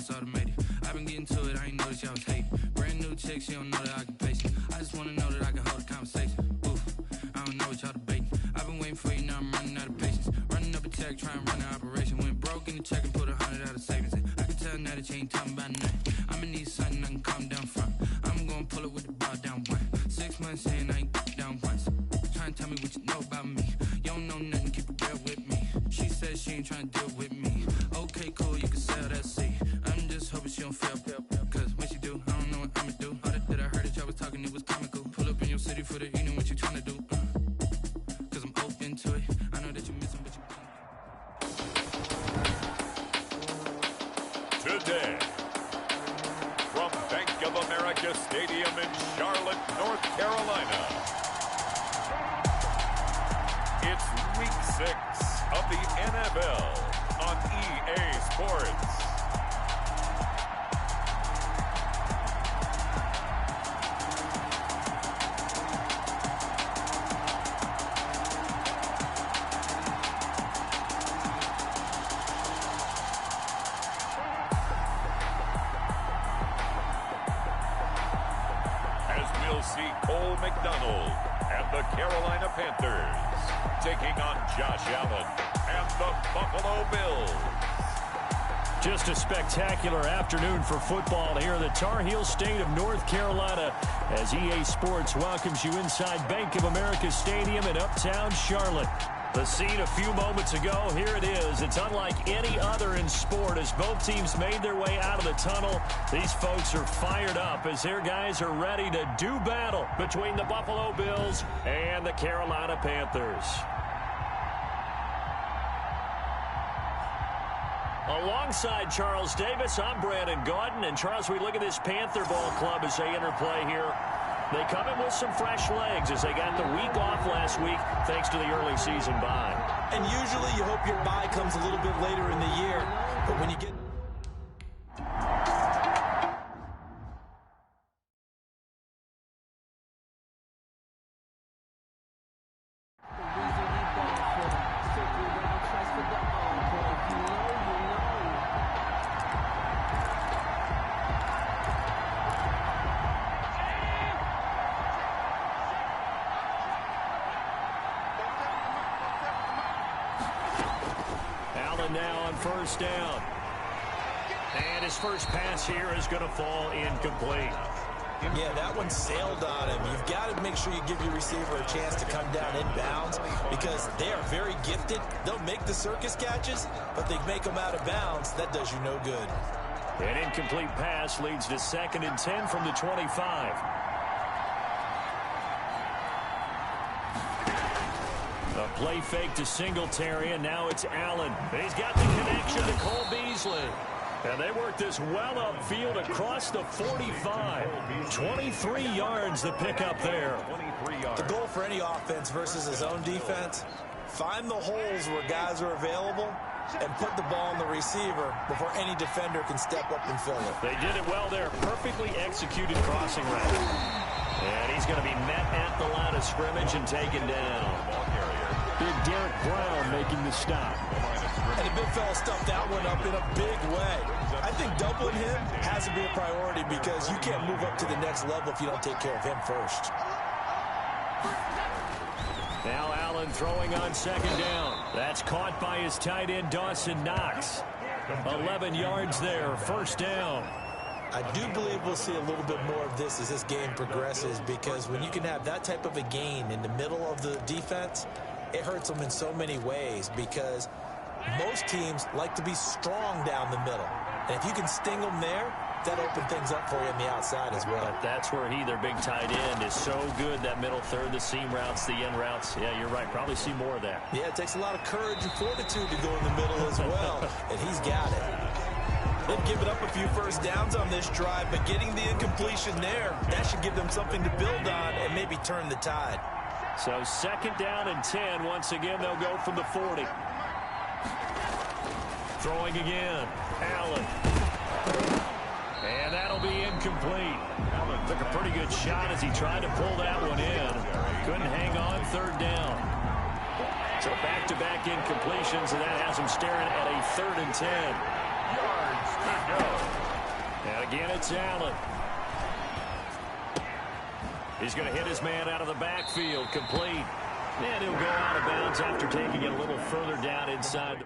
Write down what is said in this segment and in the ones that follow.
it's automated. I've been getting to it, I ain't noticed y'all was hating. Brand new chick, she don't know that I can pace it. I just wanna know that I can hold a conversation. Oof, I don't know what y'all debating. I've been waiting for you, now I'm running out of patience. Running up a check, trying to run an operation. Went broke in the check and put 100 out of savings in. I can tell now that you ain't talking about nothing. I'ma need something I can calm down from. I'm gonna pull it with the ball down one. 6 months in, I ain't down once. Trying to tell me what you know about me. You don't know nothing, keep it real with me. She says she ain't trying to deal with me. Okay, cool, you can sell that seat. I'm just hoping she don't fail. Cause when she do, I don't know what I'ma do. All that I heard that y'all was talking, it was comical. Pull up in your city for the evening, what you trying to do? Cause I'm open to it. I know that you're missing, but you can't. Today, from Bank of America Stadium in Charlotte, North Carolina, it's Week 6 of the NFL on EA Sports. See Cole McDonald and the Carolina Panthers taking on Josh Allen and the Buffalo Bills. Just a spectacular afternoon for football here in the Tar Heel state of North Carolina as EA Sports welcomes you inside Bank of America Stadium in Uptown Charlotte. The scene a few moments ago, here it is. It's unlike any other in sport as both teams made their way out of the tunnel. These folks are fired up as their guys are ready to do battle between the Buffalo Bills and the Carolina Panthers. Alongside Charles Davis, I'm Brandon Gaudin. And Charles, we look at this Panther ball club as they enter play here. They come in with some fresh legs as they got the week off last week thanks to the early season bye. And usually you hope your bye comes a little bit later in the year. But when you get... Now on first down. And his first pass here is going to fall incomplete. Yeah, that one sailed on him. You've got to make sure you give your receiver a chance to come down inbounds because they are very gifted. They'll make the circus catches, but they make them out of bounds. That does you no good. An incomplete pass leads to 2nd and 10 from the 25. A play fake to Singletary, and now it's Allen. He's got the connection to Cole Beasley. And they work this well upfield across the 45. 23 yards to pick up there. The goal for any offense versus his own defense, find the holes where guys are available and put the ball on the receiver before any defender can step up and fill it. They did it well there. Perfectly executed crossing route. And he's going to be met at the line of scrimmage and taken down. Big Derek Brown making the stop. And the big fella stuffed that one up in a big way. I think doubling him has to be a priority because you can't move up to the next level if you don't take care of him first. Now Allen throwing on 2nd down. That's caught by his tight end, Dawson Knox. 11 yards there, first down. I do believe we'll see a little bit more of this as this game progresses because when you can have that type of a gain in the middle of the defense, it hurts them in so many ways because most teams like to be strong down the middle. And if you can sting them there, that opens things up for you on the outside as well. But that's where their big tight end, is so good, that middle third, the seam routes, the end routes. Yeah, you're right. Probably see more of that. Yeah, it takes a lot of courage and fortitude to go in the middle as well, and he's got it. They've given up a few first downs on this drive, but getting the incompletion there, that should give them something to build on and maybe turn the tide. So 2nd down and 10. Once again, they'll go from the 40. Throwing again. Allen. And that'll be incomplete. Allen took a pretty good shot as he tried to pull that one in. Couldn't hang on, 3rd down. So back-to-back incompletions, and that has him staring at a 3rd and 10. Yards to go. And again, it's Allen. He's going to hit his man out of the backfield, complete. And he'll go out of bounds after taking it a little further down inside.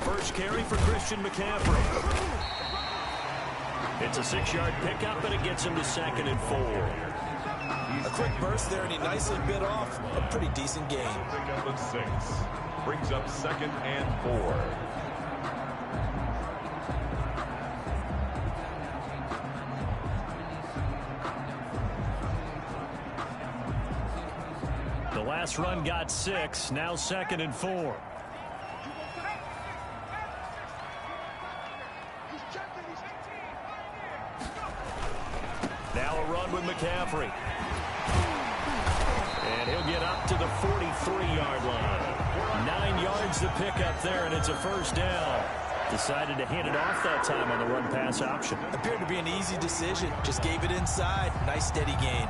First carry for Christian McCaffrey. It's a 6-yard pickup, and it gets him to 2nd and 4. A quick burst there, and he nicely bit off a pretty decent gain. Pickup of 6. Brings up 2nd and 4. The last run got 6. Now 2nd and 4. Now a run with McCaffrey. And he'll get up to the 43-yard line. 9 yards to pick up there, and it's a first down. Decided to hand it off that time on the run-pass option. Appeared to be an easy decision. Just gave it inside. Nice steady gain.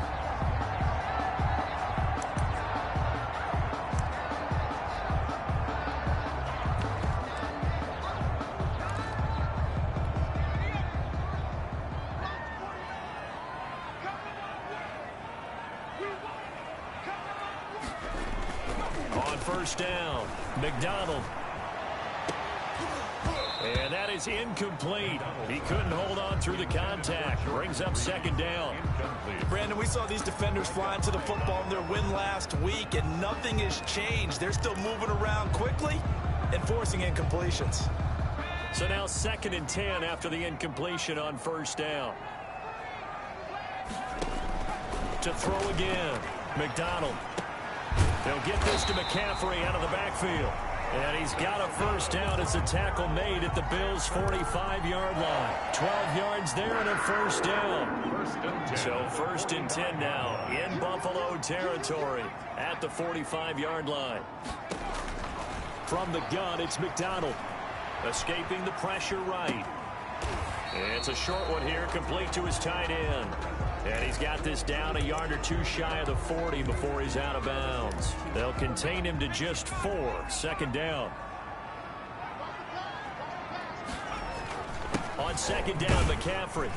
First down, McDonald. And that is incomplete. He couldn't hold on through the contact. Brings up 2nd down. Brandon, we saw these defenders flying to the football in their win last week, and nothing has changed. They're still moving around quickly and forcing incompletions. So now 2nd and 10 after the incompletion on first down. To throw again, McDonald. They'll get this to McCaffrey out of the backfield. And he's got a first down. It's a tackle made at the Bills' 45-yard line. 12 yards there and a first down. So 1st and 10 now in Buffalo territory at the 45-yard line. From the gun, it's McDonald. Escaping the pressure right. It's a short one here, complete to his tight end. And he's got this down a yard or 2 shy of the 40 before he's out of bounds. They'll contain him to just 4. 2nd down. On 2nd down, McCaffrey.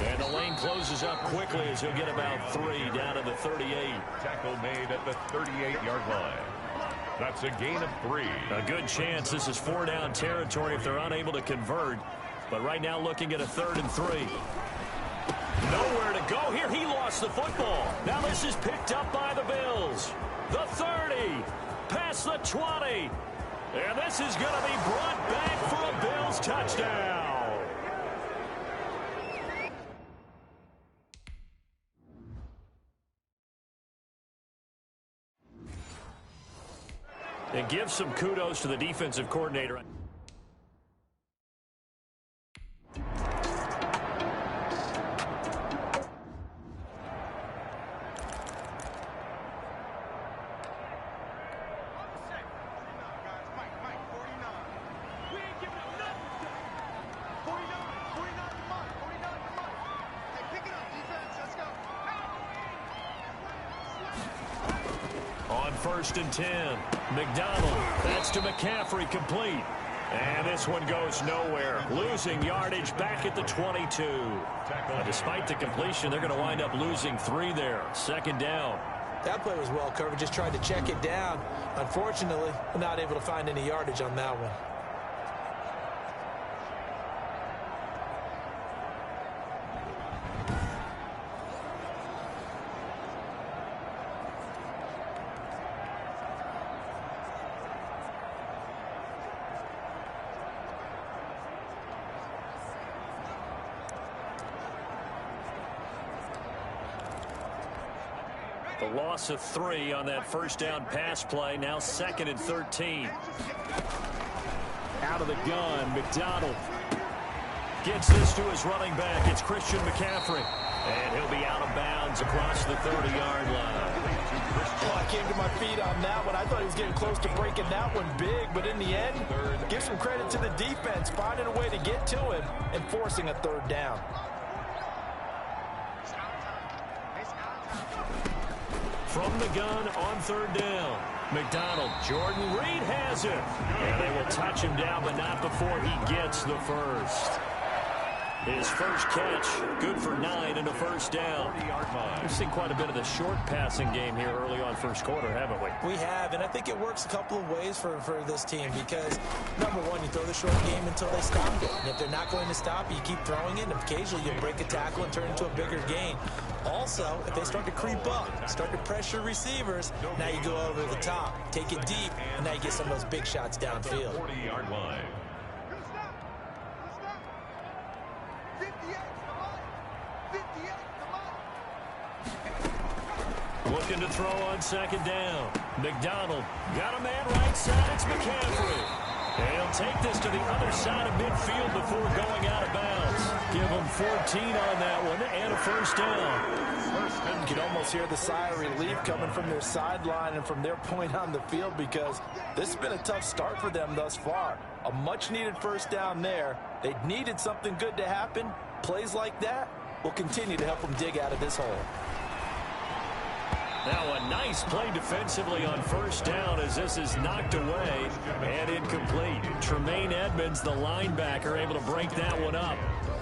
And the lane closes up quickly as he'll get about 3 down to the 38. Tackle made at the 38-yard line. That's a gain of 3. A good chance this is 4-down territory if they're unable to convert. But right now looking at a 3rd and 3. Nowhere to go here. He lost the football. Now this is picked up by the Bills. The 30. Past the 20. And this is going to be brought back for a Bills touchdown. And give some kudos to the defensive coordinator. On 1st and 10, McDonald. That's to McCaffrey, complete. And this one goes nowhere. Losing yardage back at the 22. Despite the completion, they're going to wind up losing 3 there. 2nd down. That play was well covered. Just tried to check it down. Unfortunately, not able to find any yardage on that one. The loss of 3 on that first down pass play. Now 2nd and 13. Out of the gun, McDonald gets this to his running back. It's Christian McCaffrey. And he'll be out of bounds across the 30-yard line. Oh, I came to my feet on that one. I thought he was getting close to breaking that one big, but in the end, give some credit to the defense, finding a way to get to him and forcing a third down. From the gun on third down. McDonald, Jordan Reed has it. And they will touch him down, but not before he gets the first. His first catch, good for 9 and a first down. We've seen quite a bit of the short passing game here early on first quarter, haven't we? We have, and I think it works a couple of ways for this team because, number one, you throw the short game until they stop it. And if they're not going to stop it, you keep throwing it, and occasionally you'll break a tackle and turn it into a bigger gain. Also, if they start to creep up, start to pressure receivers, now you go over the top, take it deep, and now you get some of those big shots downfield. 40-yard line. Looking to throw on second down. McDonald got a man right side. It's McCaffrey. And he'll take this to the other side of midfield before going out of bounds. Give him 14 on that one and a first down. You can almost hear the sigh of relief coming from their sideline and from their point on the field because this has been a tough start for them thus far. A much-needed first down there. They needed something good to happen. Plays like that will continue to help them dig out of this hole. Now a nice play defensively on first down as this is knocked away and incomplete. Tremaine Edmonds, the linebacker, able to break that one up.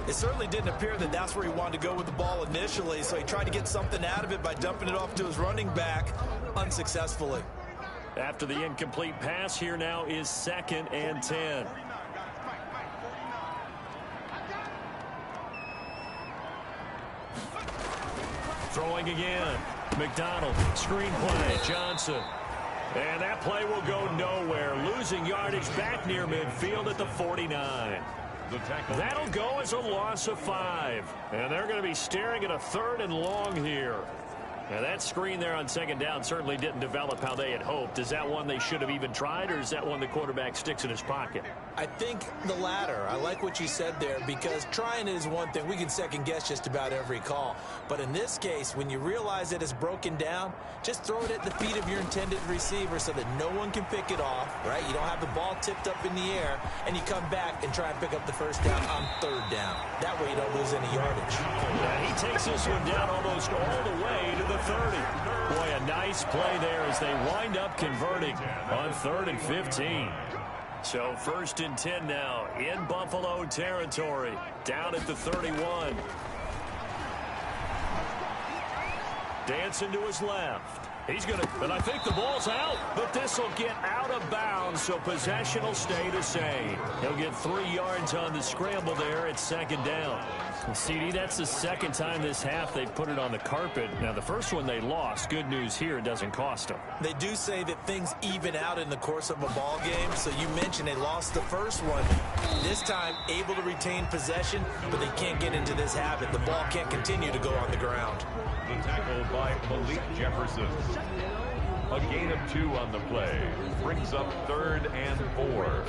It certainly didn't appear that that's where he wanted to go with the ball initially, so he tried to get something out of it by dumping it off to his running back unsuccessfully. After the incomplete pass, here now is 2nd and 10. Throwing again. McDonald, screen play, Johnson. And that play will go nowhere. Losing yardage back near midfield at the 49. That'll go as a loss of 5. And they're going to be staring at a 3rd and long here. Now that screen there on second down certainly didn't develop how they had hoped. Is that one they should have even tried, or is that one the quarterback sticks in his pocket? I think the latter. I like what you said there because trying it is one thing. We can second guess just about every call. But in this case, when you realize that it's broken down, just throw it at the feet of your intended receiver so that no one can pick it off, right? You don't have the ball tipped up in the air, and you come back and try and pick up the first down on third down. That way you don't lose any yardage. Yeah, he takes this one down almost all the way to the 30. Boy, a nice play there as they wind up converting on 3rd and 15. So 1st and 10 now in Buffalo territory, down at the 31. Dancing to his left. He's going to, and I think the ball's out, but this will get out of bounds, so possession will stay the same. He'll get 3 yards on the scramble there at 2nd down. CD, that's the 2nd time this half they put it on the carpet. Now, the first one they lost. Good news here, it doesn't cost them. They do say that things even out in the course of a ball game. So you mentioned they lost the first one. This time, able to retain possession, but they can't get into this habit. The ball can't continue to go on the ground. The tackle by Malik Jefferson. A gain of 2 on the play. Brings up 3rd and 4.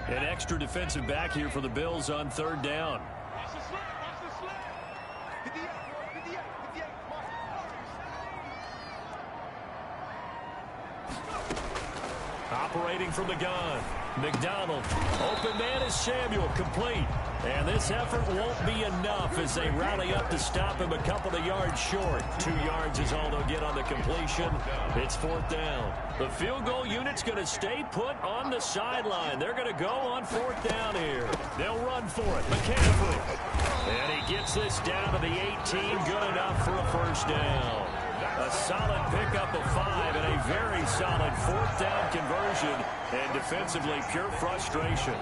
An extra defensive back here for the Bills on third down. Operating from the gun. McDonald. Open man is Samuel. Complete. And this effort won't be enough as they rally up to stop him a couple of yards short. 2 yards is all they'll get on the completion. It's fourth down. The field goal unit's going to stay put on the sideline. They're going to go on fourth down here. They'll run for it. McCaffrey. And he gets this down to the 18. Good enough for a first down. A solid pickup of 5 and a very solid fourth down conversion. And defensively, pure frustration.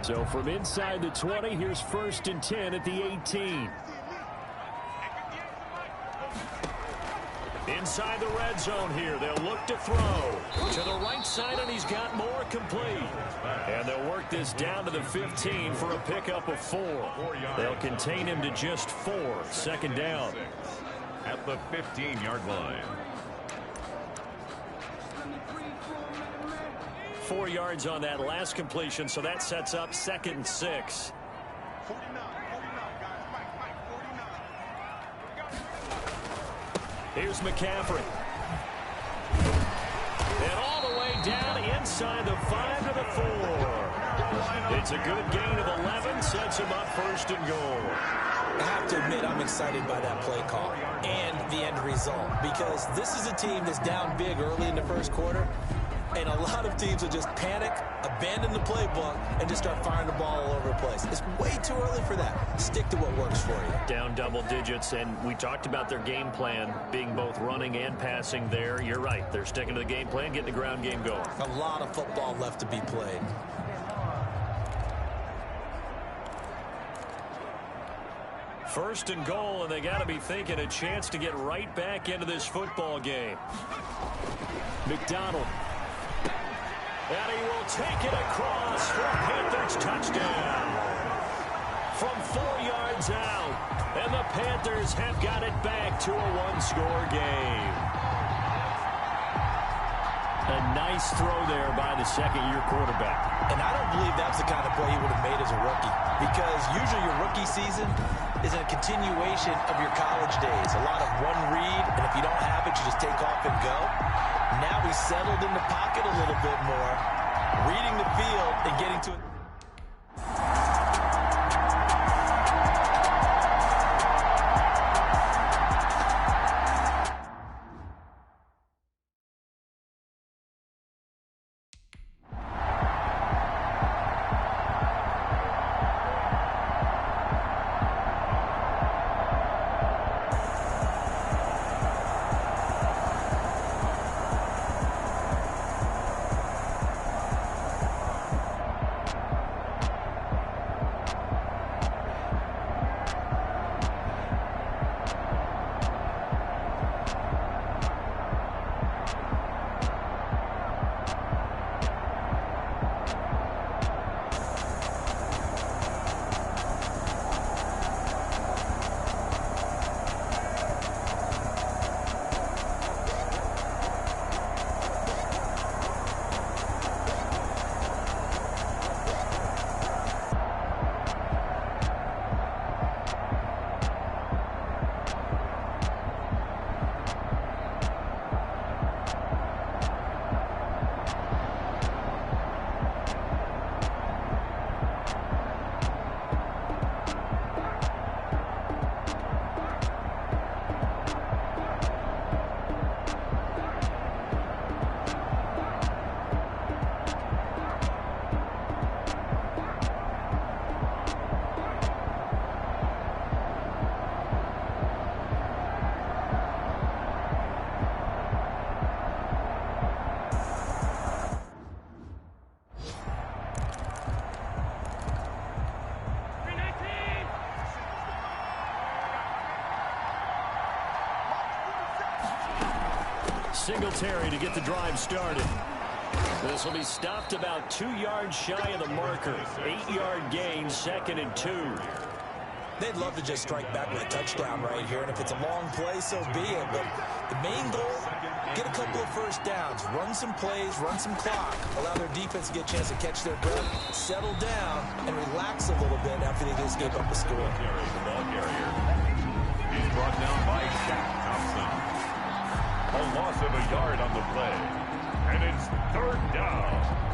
So from inside the 20, here's 1st and 10 at the 18. Inside the red zone here, they'll look to throw. To the right side, and he's got more complete. And they'll work this down to the 15 for a pickup of 4. They'll contain him to just 4. Second down. At the 15-yard line. 4 yards on that last completion, so that sets up 2nd and 6. Here's McCaffrey. And all the way down inside the 5 to the 4. It's a good gain of 11, sets him up 1st and goal. I have to admit, I'm excited by that play call and the end result, because this is a team that's down big early in the first quarter, and a lot of teams will just panic, abandon the playbook, and just start firing the ball all over the place. It's way too early for that. Stick to what works for you. Down double digits, and we talked about their game plan being both running and passing there. You're right. They're sticking to the game plan, getting the ground game going. A lot of football left to be played. First and goal, and they got to be thinking a chance to get right back into this football game. McDonald. And he will take it across for a Panthers touchdown. From 4 yards out, and the Panthers have got it back to a one-score game. A nice throw there by the second-year quarterback. And I don't believe that's the kind of play he would have made as a rookie, because usually your rookie season is a continuation of your college days. A lot of one read, and if you don't have it, you just take off and go. Now he's settled in the pocket a little bit more, reading the field and getting to it. Singletary to get the drive started. This will be stopped about 2 yards shy of the marker. 8-yard gain, 2nd and 2. They'd love to just strike back with a touchdown right here, and if it's a long play, so be it. But the main goal, get a couple of first downs, run some plays, run some clock, allow their defense to get a chance to catch their breath, settle down, and relax a little bit after they just gave up a score. The ball carrier. He's brought down by Shaq Thompson. A loss of a yard on the play. And it's 3rd down.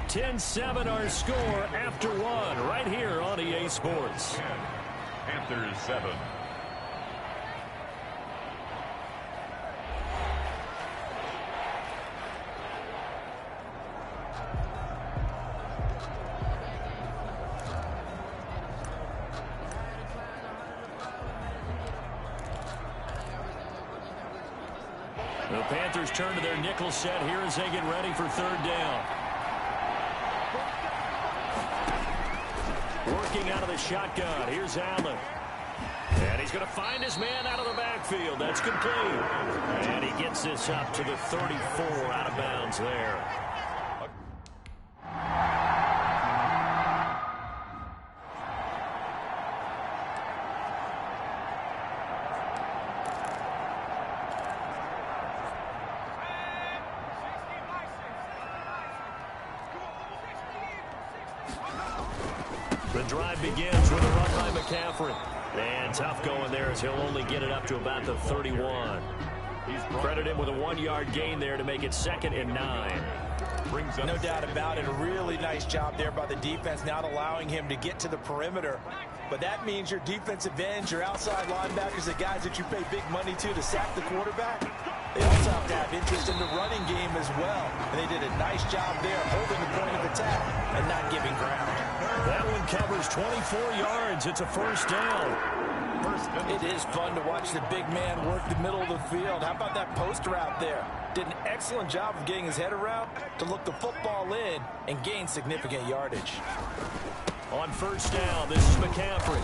$10-7 our score after 1 right here on EA Sports. Panthers 7. The Panthers turn to their nickel set here as they get ready for 3rd down. Working out of the shotgun. Here's Allen. And he's going to find his man out of the backfield. That's complete. And he gets this up to the 34 out of bounds there. The drive begins with a run by McCaffrey. And tough going there as he'll only get it up to about the 31. Credit him with a 1-yard gain there to make it 2nd and 9. No doubt about it. A really nice job there by the defense, not allowing him to get to the perimeter. But that means your defensive ends, your outside linebackers, the guys that you pay big money to sack the quarterback, they also have to have interest in the running game as well. And they did a nice job there holding the point of attack and not giving ground. That one covers 24 yards. It's a 1st down. It is fun to watch the big man work the middle of the field. How about that post route there? Did an excellent job of getting his head around to look the football in and gain significant yardage. On 1st down, this is McCaffrey.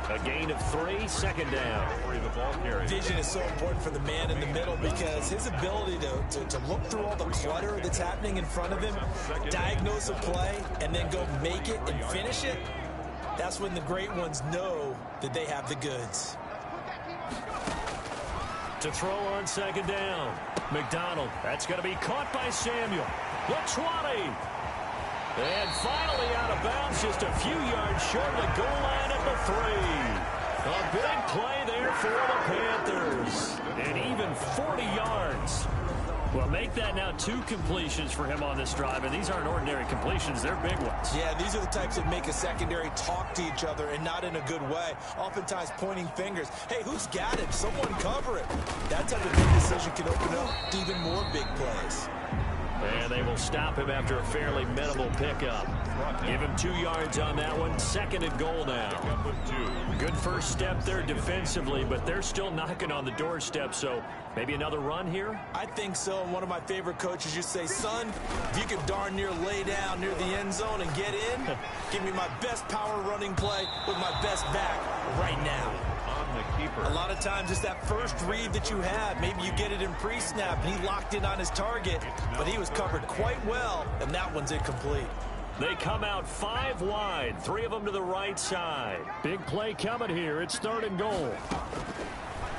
A gain of 3, 2nd down. Vision is so important for the man in the middle because his ability to look through all the clutter that's happening in front of him, diagnose a play, and then go make it and finish it, that's when the great ones know that they have the goods. To throw on 2nd down. McDonald. That's going to be caught by Samuel. The 20. And finally out of bounds, just a few yards short of the goal line at the 3. A big play there for the Panthers. And even 40 yards. Well, make that now 2 completions for him on this drive, and these aren't ordinary completions. They're big ones. Yeah, these are the types that make a secondary talk to each other and not in a good way. Oftentimes pointing fingers. Hey, who's got it? Someone cover it. That type of big decision can open up to even more big plays. And they will stop him after a fairly minimal pickup. Give him 2 yards on that one. 2nd and goal now. Good first step there defensively, but they're still knocking on the doorstep, so maybe another run here? I think so. And one of my favorite coaches used to say, son, if you could darn near lay down near the end zone and get in, give me my best power running play with my best back right now. A lot of times it's that first read that you have. Maybe you get it in pre-snap and he locked in on his target, but he was covered quite well, and that one's incomplete. They come out 5 wide, 3 of them to the right side. Big play coming here. It's 3rd and goal.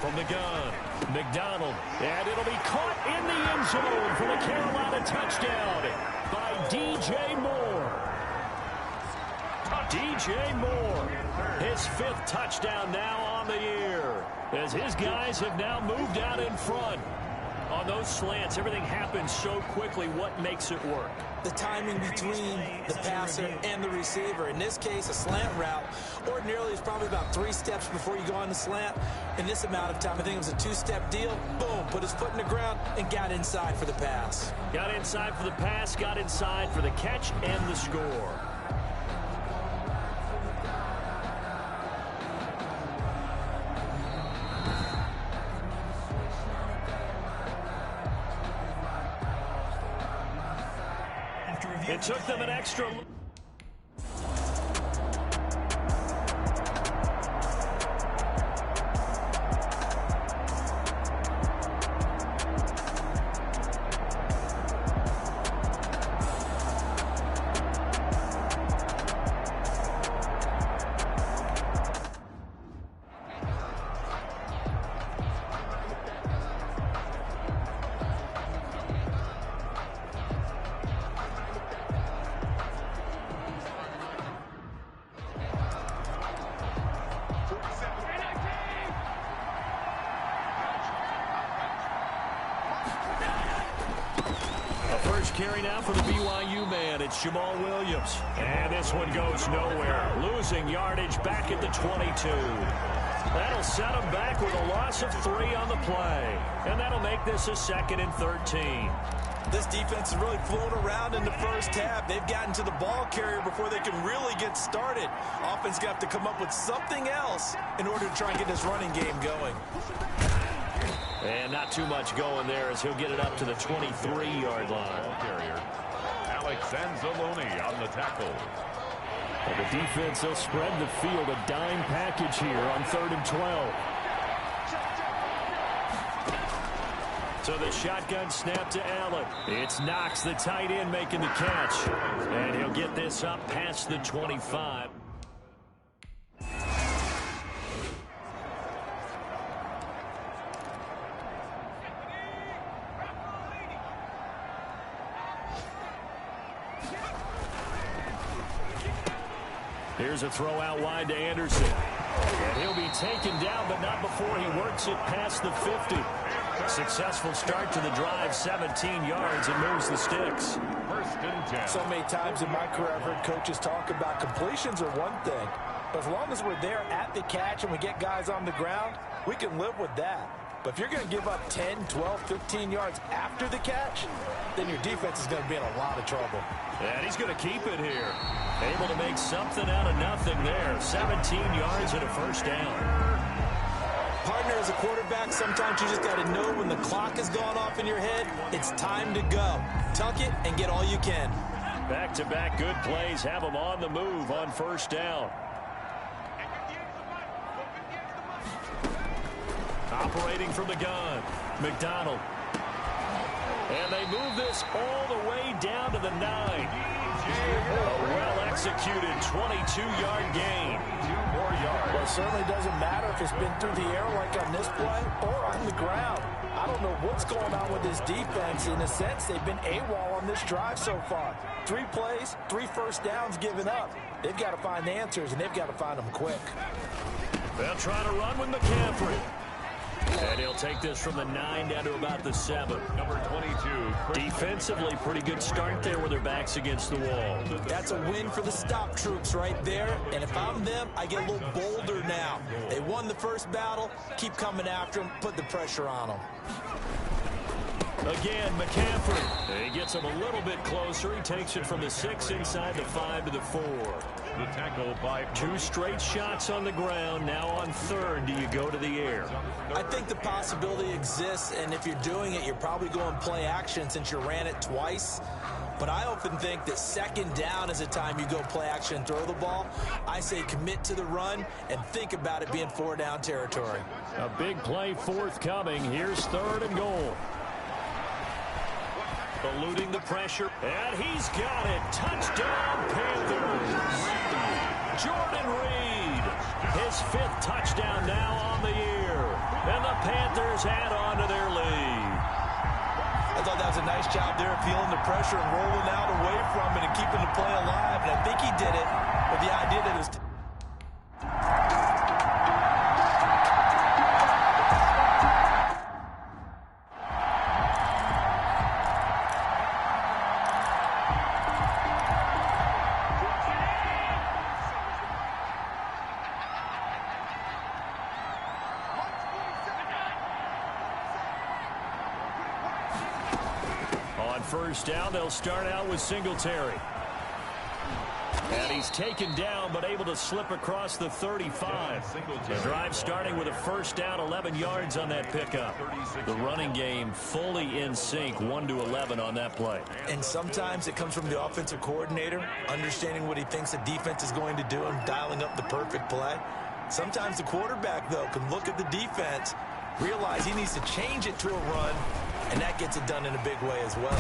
From the gun, McDonald, and it'll be caught in the end zone for the Carolina touchdown by DJ Moore. DJ Moore, his 5th touchdown now on the year, as his guys have now moved out in front. On those slants, everything happens so quickly. What makes it work? The timing between the passer and the receiver. In this case, a slant route ordinarily is probably about 3 steps before you go on the slant. In this amount of time, I think it was a 2-step deal. Boom, put his foot in the ground and got inside for the pass. Got inside for the pass, got inside for the catch and the score. It took them an extra... Carry now for the BYU man. It's Jamal Williams. And this one goes nowhere. Losing yardage back at the 22. That'll set him back with a loss of 3 on the play. And that'll make this a 2nd and 13. This defense is really flown around in the first half. They've gotten to the ball carrier before they can really get started. Offense got to come up with something else in order to try and get this running game going. And not too much going there as he'll get it up to the 23-yard line. Ball carrier, Alex Anzalone on the tackle. And the defense, they'll spread the field, a dime package here on 3rd and 12. So the shotgun snap to Allen. It's Knox, the tight end, making the catch. And he'll get this up past the 25. Here's a throw out wide to Anderson. And he'll be taken down, but not before he works it past the 50. Successful start to the drive, 17 yards, and moves the sticks. 1st and 10. So many times in my career I've heard coaches talk about completions are one thing, but as long as we're there at the catch and we get guys on the ground, we can live with that. But if you're going to give up 10, 12, 15 yards after the catch, then your defense is going to be in a lot of trouble. And he's going to keep it here. Able to make something out of nothing there. 17 yards and a 1st down. Partner, as a quarterback, sometimes you just got to know when the clock has gone off in your head, it's time to go. Tuck it and get all you can. Back-to-back good plays have them on the move on 1st down. Operating from the gun, McDonald. And they move this all the way down to the 9. A well-executed 22-yard gain. 2 more yards. Well, it certainly doesn't matter if it's been through the air like on this play or on the ground. I don't know what's going on with this defense. In a sense, they've been AWOL on this drive so far. 3 plays, 3 1st downs given up. They've got to find answers, and they've got to find them quick. They'll try to run with McCaffrey. And he'll take this from the 9 down to about the 7. Number 22. Defensively, pretty good start there with their backs against the wall. That's a win for the stop troops right there. And if I'm them, I get a little bolder now. They won the first battle. Keep coming after them. Put the pressure on them. Again, McCaffrey. He gets him a little bit closer. He takes it from the 6 inside the 5 to the 4. The tackle by 2 straight shots on the ground. Now on 3rd, do you go to the air? I think the possibility exists, and if you're doing it, you're probably going play action since you ran it twice. But I often think that 2nd down is a time you go play action and throw the ball. I say commit to the run and think about it being 4 down territory. A big play forthcoming. Here's 3rd and goal. Eluding the pressure, and he's got it. Touchdown, Panthers. Jordan Reed, his 5th touchdown now on the year. And the Panthers add on to their lead. I thought that was a nice job there of feeling the pressure and rolling out away from it and keeping the play alive. And I think he did it with the idea that it was... On 1st down, they'll start out with Singletary. And he's taken down, but able to slip across the 35. The drive starting with a first down, 11 yards on that pickup. The running game fully in sync, 1-11 on that play. And sometimes it comes from the offensive coordinator, understanding what he thinks the defense is going to do and dialing up the perfect play. Sometimes the quarterback, though, can look at the defense, realize he needs to change it to a run, and that gets it done in a big way as well.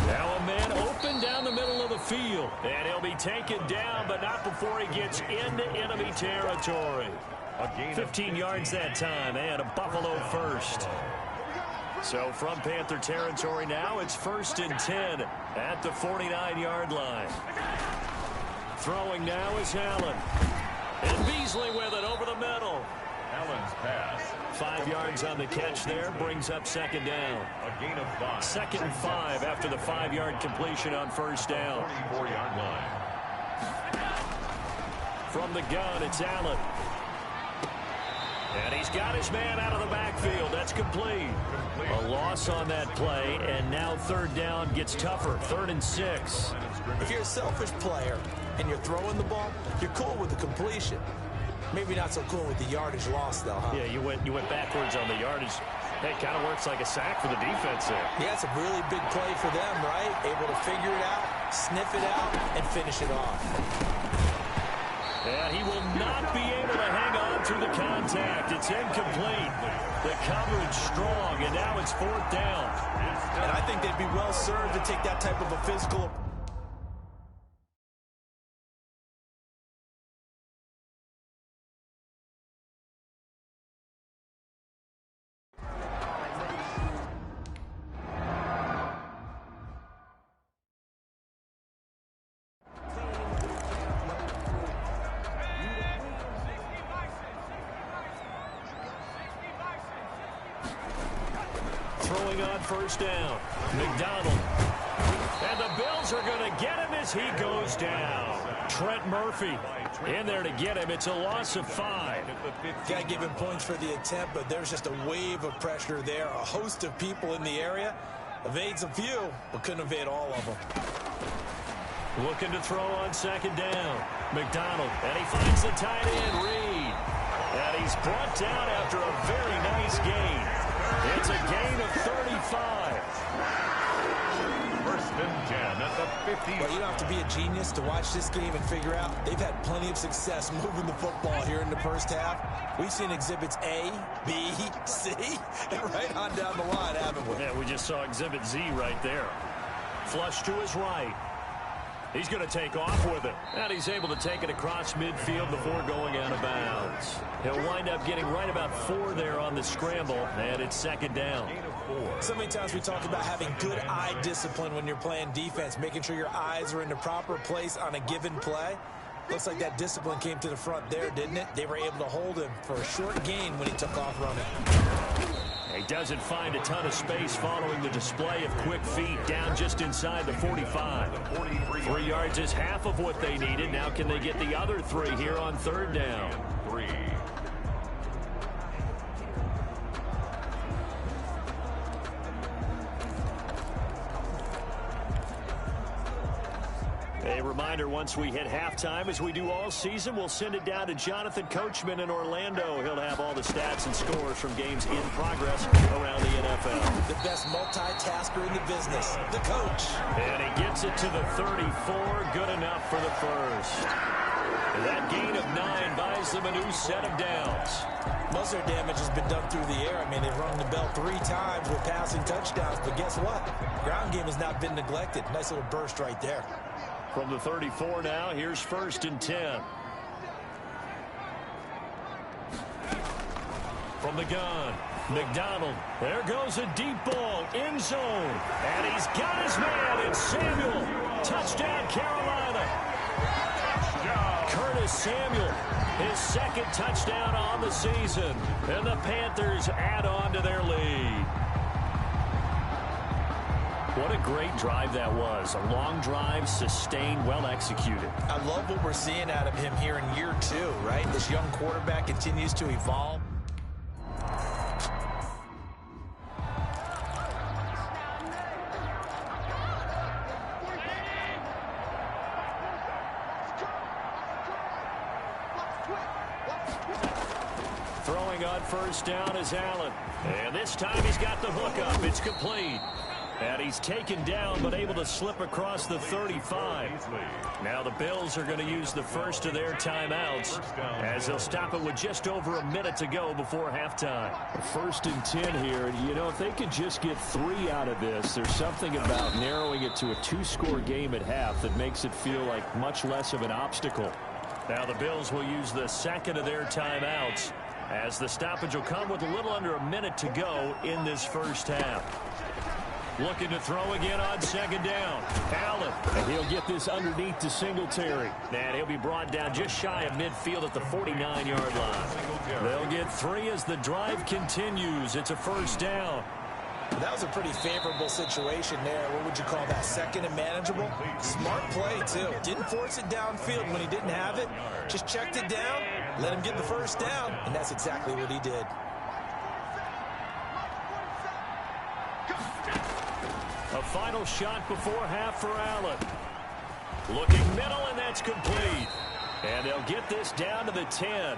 Now a man open down the middle of the field. And he'll be taken down, but not before he gets into enemy territory. 15 yards that time, and a Buffalo first. So from Panther territory now, it's 1st and 10 at the 49-yard line. Throwing now is Allen. And Beasley with it over the middle. Allen's pass. 5 yards on the catch there, brings up 2nd down. A gain of 5. 2nd and 5 after the 5-yard completion on 1st down. 44-yard line. From the gun, it's Allen. And he's got his man out of the backfield. That's complete. A loss on that play, and now 3rd down gets tougher. 3rd and 6. If you're a selfish player and you're throwing the ball, you're cool with the completion. Maybe not so cool with the yardage loss, though, huh? Yeah, you went backwards on the yardage. Hey, kind of works like a sack for the defense there. Yeah, it's a really big play for them, right? Able to figure it out, sniff it out, and finish it off. And he will not be able to hang on to the contact. It's incomplete. The coverage strong, and now it's 4th down. And I think they'd be well served to take that type of a physical. Throwing on 1st down. McDonald. And the Bills are going to get him as he goes down. Trent Murphy in there to get him. It's a loss of 5. Got to give him points for the attempt, but there's just a wave of pressure there. A host of people in the area. Evades a few, but couldn't evade all of them. Looking to throw on 2nd down. McDonald. And he finds the tight end, Reed. And he's brought down after a very nice gain. It's a gain of 35. 1st and 10 at the 50. Well, you don't have to be a genius to watch this game and figure out they've had plenty of success moving the football here in the first half. We've seen exhibits A, B, C, and right on down the line, haven't we? Yeah, we just saw exhibit Z right there. Flush to his right. He's going to take off with it. And he's able to take it across midfield before going out of bounds. He'll wind up getting right about 4 there on the scramble, and it's 2nd down. So many times we talk about having good eye discipline when you're playing defense, making sure your eyes are in the proper place on a given play. Looks like that discipline came to the front there, didn't it? They were able to hold him for a short gain when he took off running. He doesn't find a ton of space following the display of quick feet down just inside the 45. 3 yards is half of what they needed. Now can they get the other 3 here on 3rd down? 3. A reminder, once we hit halftime, as we do all season, we'll send it down to Jonathan Coachman in Orlando. He'll have all the stats and scores from games in progress around the NFL. The best multitasker in the business, the coach. And he gets it to the 34, good enough for the first. That gain of 9 buys them a new set of downs. Most of their damage has been done through the air. I mean, they've rung the bell 3 times with passing touchdowns, but guess what? Ground game has not been neglected. Nice little burst right there. From the 34 now, here's 1st and 10. From the gun, McDonald. There goes a deep ball, end zone. And he's got his man, it's Samuel. Touchdown, Carolina. Curtis Samuel, his 2nd touchdown on the season. And the Panthers add on to their lead. What a great drive that was. A long drive, sustained, well executed. I love what we're seeing out of him here in year 2, right? This young quarterback continues to evolve. Throwing on first down is Allen. And this time he's got the hook up. It's complete. And he's taken down but able to slip across the 35. Now the Bills are going to use the first of their timeouts as they'll stop it with just over a minute to go before halftime. 1st and 10 here. And, you know, if they could just get 3 out of this, there's something about narrowing it to a 2-score game at half that makes it feel like much less of an obstacle. Now the Bills will use the second of their timeouts as the stoppage will come with a little under a minute to go in this first half. Looking to throw again on 2nd down. Allen. And he'll get this underneath to Singletary. And he'll be brought down just shy of midfield at the 49-yard line. They'll get 3 as the drive continues. It's a first down. That was a pretty favorable situation there. What would you call that? 2nd and manageable? Smart play, too. Didn't force it downfield when he didn't have it. Just checked it down, let him get the first down, and that's exactly what he did. A final shot before half for Allen. Looking middle, and that's complete. And they'll get this down to the 10.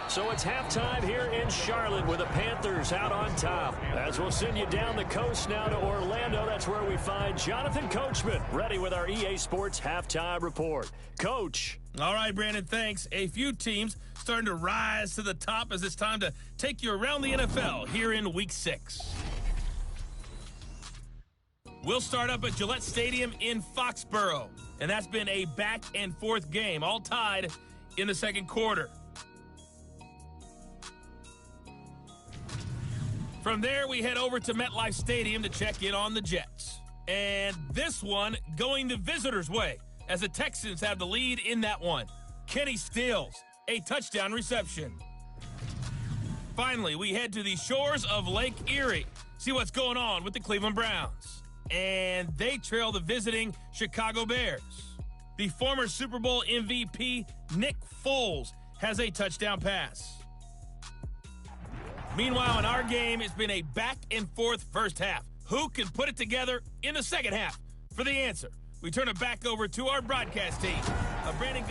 So it's halftime here in Charlotte with the Panthers out on top. As we'll send you down the coast now to Orlando, that's where we find Jonathan Coachman, ready with our EA Sports Halftime Report. Coach. All right, Brandon, thanks. A few teams starting to rise to the top as it's time to take you around the NFL here in Week 6. We'll start up at Gillette Stadium in Foxborough, and that's been a back-and-forth game, all tied in the second quarter. From there, we head over to MetLife Stadium to check in on the Jets. And this one going the visitors' way as the Texans have the lead in that one. Kenny Stills, a touchdown reception. Finally, we head to the shores of Lake Erie, see what's going on with the Cleveland Browns. And they trail the visiting Chicago Bears. The former Super Bowl MVP, Nick Foles, has a touchdown pass. Meanwhile, in our game, it's been a back-and-forth first half. Who can put it together in the second half? For the answer, we turn it back over to our broadcast team. Brandon.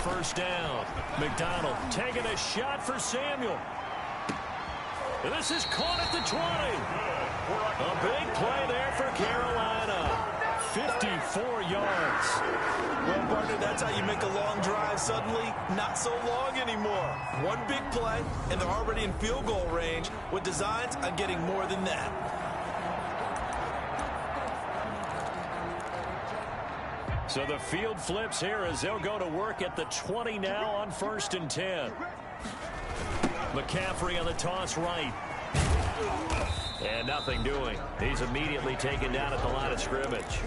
First down. McDonald taking a shot for Samuel. This is caught at the 20. A big play there for Carolina. 54 yards. Well, partner, that's how you make a long drive suddenly not so long anymore. One big play, and they're already in field goal range with designs on getting more than that. So the field flips here as they'll go to work at the 20 now on 1st and 10. McCaffrey on the toss right. And nothing doing. He's immediately taken down at the line of scrimmage.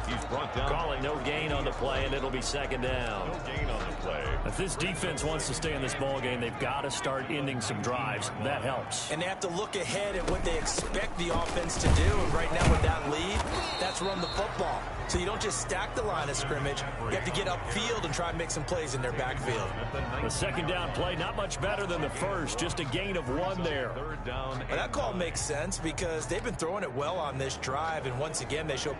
He's brought down. Calling no gain on the play, and it'll be second down. No gain on the play. If this defense wants to stay in this ball game, they've got to start ending some drives. That helps. And they have to look ahead at what they expect the offense to do. And right now with that lead, that's run the football. So you don't just stack the line of scrimmage. You have to get upfield and try and make some plays in their backfield. The second down play, not much better than the first. Just a gain of 1 there. Third down. Well, that call makes sense because they've been throwing it well on this drive. And once again, they show...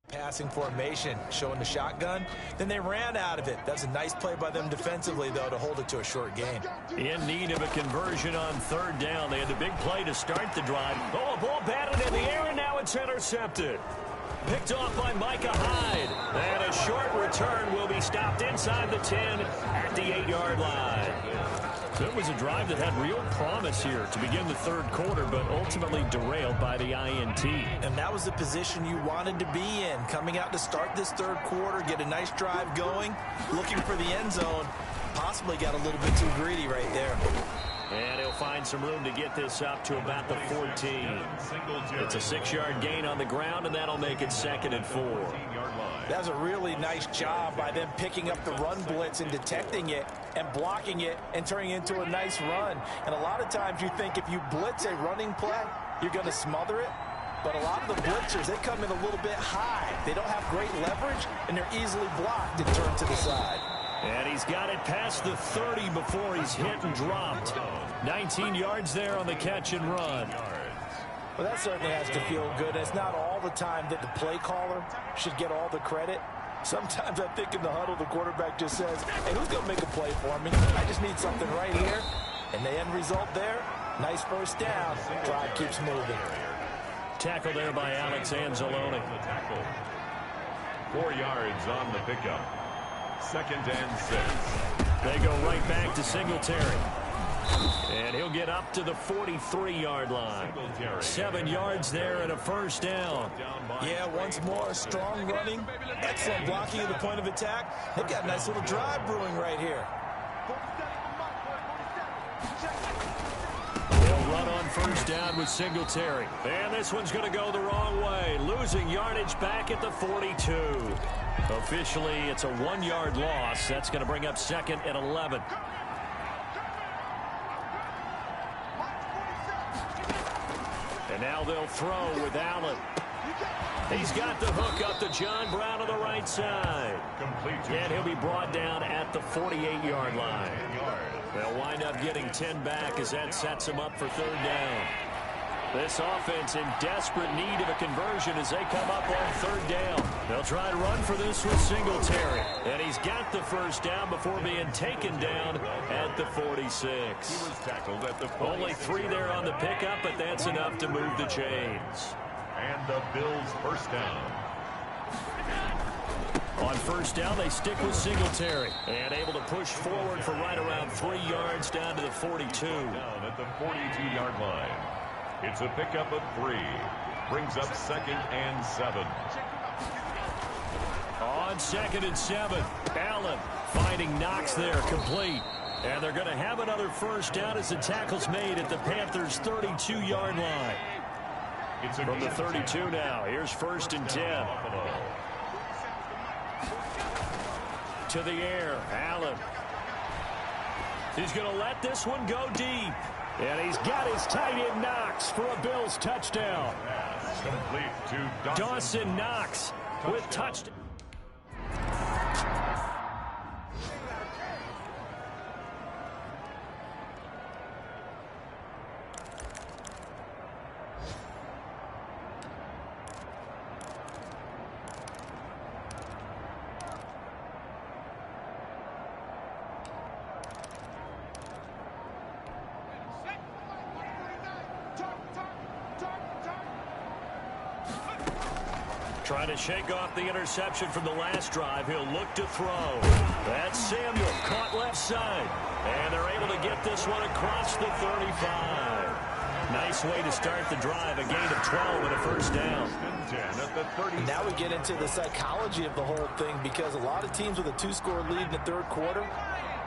passing formation, showing the shotgun. Then they ran out of it. That's a nice play by them defensively, though, to hold it to a short gain. In need of a conversion on third down. They had the big play to start the drive. Oh, a ball batted in the air, and now it's intercepted. Picked off by Micah Hyde. And a short return will be stopped inside the 10 at the 8-yard line. So it was a drive that had real promise here to begin the third quarter, but ultimately derailed by the INT. And that was the position you wanted to be in, coming out to start this third quarter, get a nice drive going, looking for the end zone. Possibly got a little bit too greedy right there. And he'll find some room to get this up to about the 14. It's a 6-yard gain on the ground, and that'll make it 2nd and 4. That's a really nice job by them picking up the run blitz and detecting it and blocking it and turning it into a nice run. And a lot of times you think if you blitz a running play, you're going to smother it. But a lot of the blitzers, they come in a little bit high. They don't have great leverage, and they're easily blocked and turned to the side. And he's got it past the 30 before he's hit and dropped. 19 yards there on the catch and run. Well, that certainly has to feel good. It's not all the time that the play caller should get all the credit. Sometimes I think in the huddle, the quarterback just says, hey, who's going to make a play for me? I just need something right here. And the end result there, nice first down. Drive keeps moving. Tackle there by Alex Anzalone. 4 yards on the pickup. 2nd and 6. They go right back to Singletary. And he'll get up to the 43-yard line. 7 yards there and a first down. Yeah, once more, strong running. Excellent blocking at the point of attack. They've got a nice little drive brewing right here. They'll run on first down with Singletary. And this one's going to go the wrong way. Losing yardage back at the 42. Officially, it's a 1-yard loss. That's going to bring up 2nd and 11. And now they'll throw with Allen. He's got the hook up to John Brown on the right side. And he'll be brought down at the 48-yard line. They'll wind up getting 10 back as that sets them up for third down. This offense in desperate need of a conversion as they come up on third down. They'll try to run for this with Singletary. And he's got the first down before being taken down at the 46. He was tackled at the 46. Only 3 there on the pickup, but that's enough to move the chains. And the Bills first down. On first down, they stick with Singletary. And able to push forward for right around 3 yards down to the 42. Down at the 42-yard line. It's a pickup of 3. Brings up 2nd and 7. On 2nd and 7, Allen finding Knox there, complete. And they're going to have another first down as the tackle's made at the Panthers' 32-yard line. From the 32 now, here's 1st and 10. To the air, Allen. He's going to let this one go deep. And he's got his tight end Knox for a Bills touchdown. Complete to Dawson Knox with touchdown. Trying to shake off the interception from the last drive. He'll look to throw. That's Samuel, caught left side. And they're able to get this one across the 35. Nice way to start the drive. A gain of 12 and a first down. And now we get into the psychology of the whole thing, because a lot of teams with a 2-score lead in the third quarter,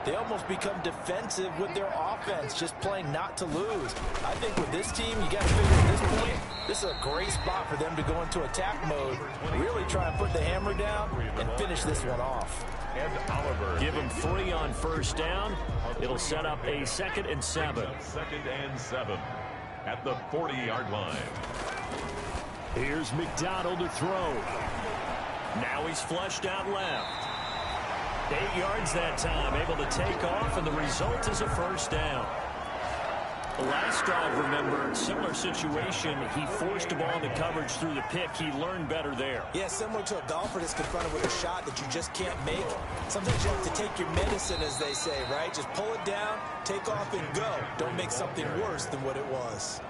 they almost become defensive with their offense, just playing not to lose. I think with this team, you got to figure at this point, this is a great spot for them to go into attack mode, really try and put the hammer down and finish this one off. Give him 3 on first down. It'll set up a 2nd and 7. 2nd and 7 at the 40-yard line. Here's McDonald to throw. Now he's flushed out left. 8 yards that time, able to take off, and the result is a first down. The last drive, remember, similar situation. He forced a ball into coverage through the pick. He learned better there. Yeah, similar to a golfer that's confronted with a shot that you just can't make. Sometimes you have to take your medicine, as they say, right? Just pull it down, take off, and go. Don't make something worse than what it was.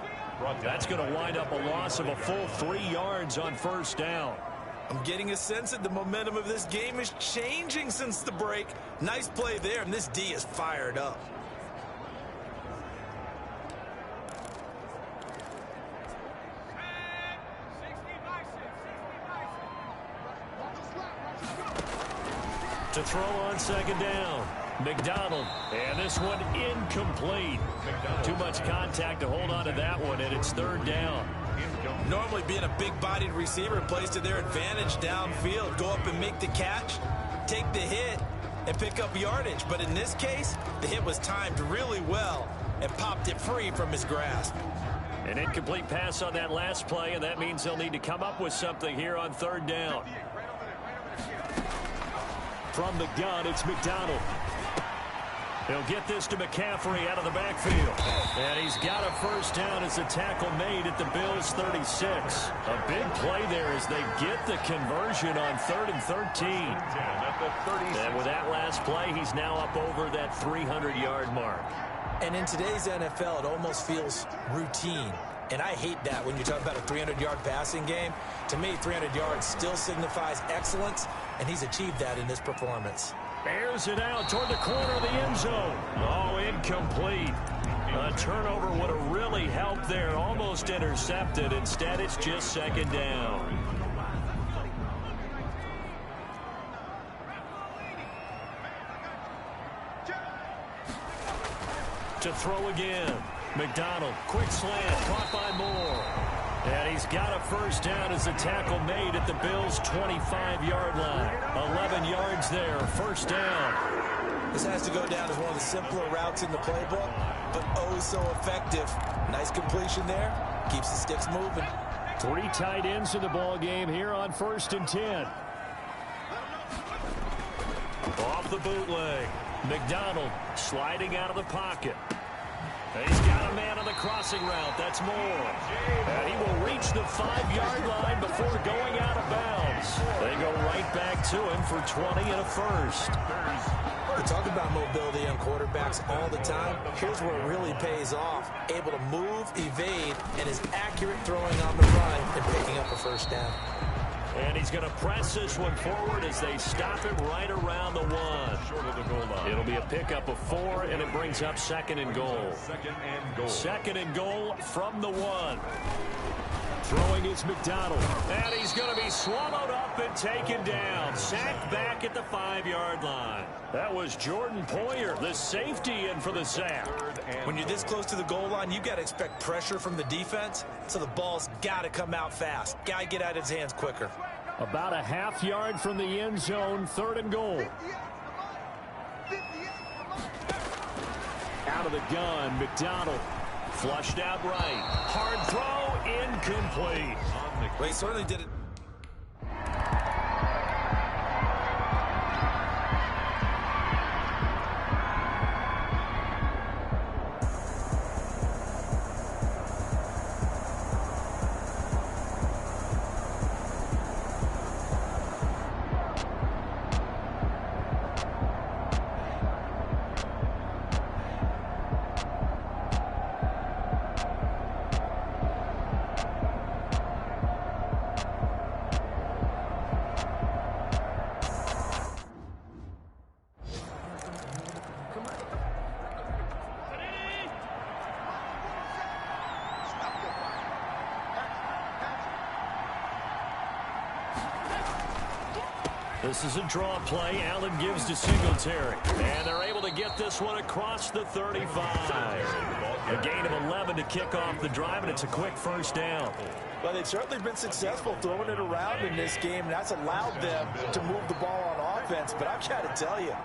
That's going to wind up a loss of a full 3 yards on first down. I'm getting a sense that the momentum of this game is changing since the break. Nice play there, and this D is fired up. To throw on second down. McDonald, and this one incomplete. Too much contact to hold on to that one, and it's third down. Normally being a big-bodied receiver plays to their advantage downfield. Go up and make the catch, take the hit, and pick up yardage. But in this case, the hit was timed really well and popped it free from his grasp. An incomplete pass on that last play, and that means they'll need to come up with something here on third down. From the gun, it's McDonald. He'll get this to McCaffrey out of the backfield. And he's got a first down as the tackle made at the Bills' 36. A big play there as they get the conversion on 3rd and 13. And with that last play, he's now up over that 300-yard mark. And in today's NFL, it almost feels routine. And I hate that when you talk about a 300-yard passing game. To me, 300 yards still signifies excellence, and he's achieved that in this performance. Bears it out toward the corner of the end zone. Oh, incomplete. A turnover would have really helped there. Almost intercepted. Instead, it's just second down. To throw again. McDonald, quick slant, caught by Moore. And he's got a first down as the tackle made at the Bills' 25-yard line. 11 yards there, first down. This has to go down as one of the simpler routes in the playbook, but oh so effective. Nice completion there, keeps the sticks moving. 3 tight ends in the ball game here on 1st and 10. Off the bootleg. McDonald sliding out of the pocket. He's got a man on the crossing route. That's Moore. And he will reach the 5-yard line before going out of bounds. They go right back to him for 20 and a first. We talk about mobility on quarterbacks all the time. Here's where it really pays off. Able to move, evade, and is accurate throwing on the run and picking up a first down. And he's going to press this one forward as they stop him right around the 1. Short of the goal line. It'll be a pickup of 4, and it brings up 2nd and goal. 2nd and goal. 2nd and goal from the 1. Throwing is McDonald. And he's going to be swallowed up and taken down. Sacked back at the 5-yard line. That was Jordan Poyer, the safety, in for the sack. When you're this close to the goal line, you got to expect pressure from the defense, so the ball's got to come out fast. Got to get out of his hands quicker. About a half yard from the end zone, 3rd and goal. Out of the gun, McDonald. Flushed out right. Hard throw, incomplete. Well, he certainly did it. This is a draw play. Allen gives to Singletary. And they're able to get this one across the 35. A gain of 11 to kick off the drive, and it's a quick first down. Well, they've certainly been successful throwing it around in this game, and that's allowed them to move the ball on offense. But I've got to tell you,